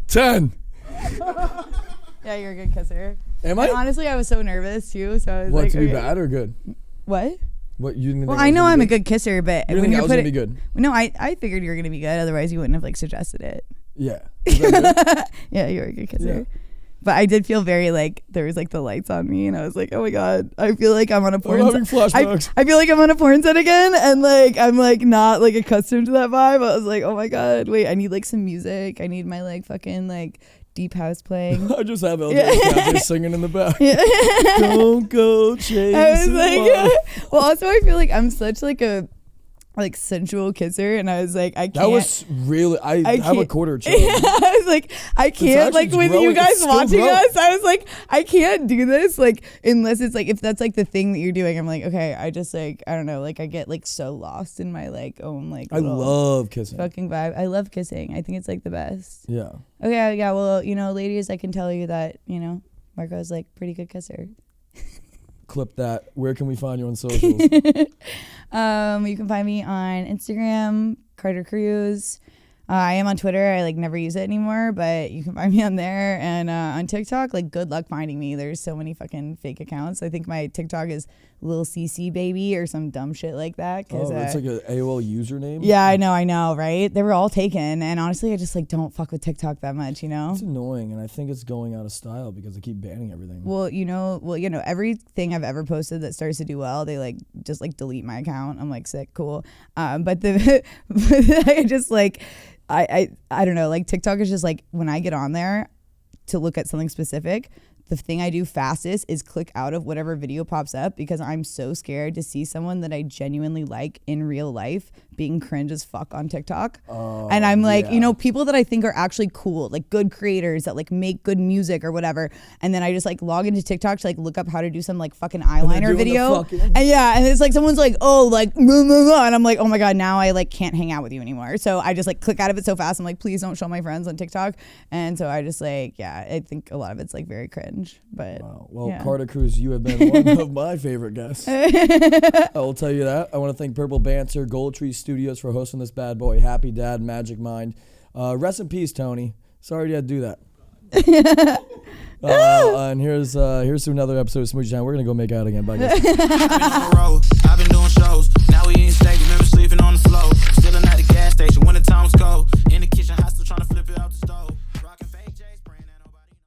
Ten. Yeah, you're a good kisser. Am And I? honestly, I was so nervous too. So I was What, like, to be okay. bad or good? What? What, you didn't Well, think I was know gonna I'm be a good kisser, but You didn't when think I you're was gonna putting, be good? no, I figured you were gonna be good. Otherwise, you wouldn't have like suggested it. Yeah. Is that good? Yeah, you're a good kisser. Yeah. But I did feel very like there was like the lights on me, and I was like, oh my god, I feel like I'm on a porn. I'm having flashbacks. I feel like I'm on a porn set again, and like I'm like not like accustomed to that vibe. I was like, oh my god, wait, I need like some music. I need my like fucking like deep house playing. I just have LJ Yeah. singing in the back. Yeah. Don't go chasing. I was like, wild. well, also I feel like I'm such like a like sensual kisser, and I was like, I can't. That was really. I have a can't- quarter chub. I was like, I can't, actually like with growing. you It's guys still watching growing. us, I was like, I can't do this, like, unless it's like, if that's like the thing that you're doing, I'm like, okay, I just like, I don't know, like I get like so lost in my like own like I little love kissing. fucking vibe. I love kissing. I think it's like the best. Yeah. Okay, yeah, well, ladies, I can tell you that, Marco's like pretty good kisser. Clip that. Where can we find you on socials? You can find me on Instagram, Carter Cruz. I am on Twitter. I like never use it anymore, but you can find me on there. And on TikTok, like good luck finding me. There's so many fucking fake accounts. I think my TikTok is Lil CC Baby or some dumb shit like that. Oh, it's like an AOL username? Yeah, I know, right? They were all taken. And honestly, I just like don't fuck with TikTok that much, It's annoying, and I think it's going out of style because they keep banning everything. Well, everything I've ever posted that starts to do well, they like just like delete my account. I'm like, sick, cool. But I just like, I don't know, like TikTok is just like when I get on there to look at something specific, the thing I do fastest is click out of whatever video pops up because I'm so scared to see someone that I genuinely like in real life being cringe as fuck on TikTok. And I'm like, you know, people that I think are actually cool, like good creators that like make good music or whatever. And then I just like log into TikTok to like look up how to do some like fucking eyeliner video. And and it's like someone's like, oh, like, blah, blah, blah. And I'm like, oh my God, now I like can't hang out with you anymore. So I just like click out of it so fast. I'm like, please don't show my friends on TikTok. And so I just like, I think a lot of it's like very cringe. But well, Carter Cruz, you have been one of my favorite guests. I will tell you that. I want to thank Purple Banter, Gold Tree Studios for hosting this bad boy. Happy Dad, Magic Mind. Rest in peace, Tony. Sorry you had to do that. And here's to another episode of Smoochie Town. We're gonna go make out again. Bye, guys.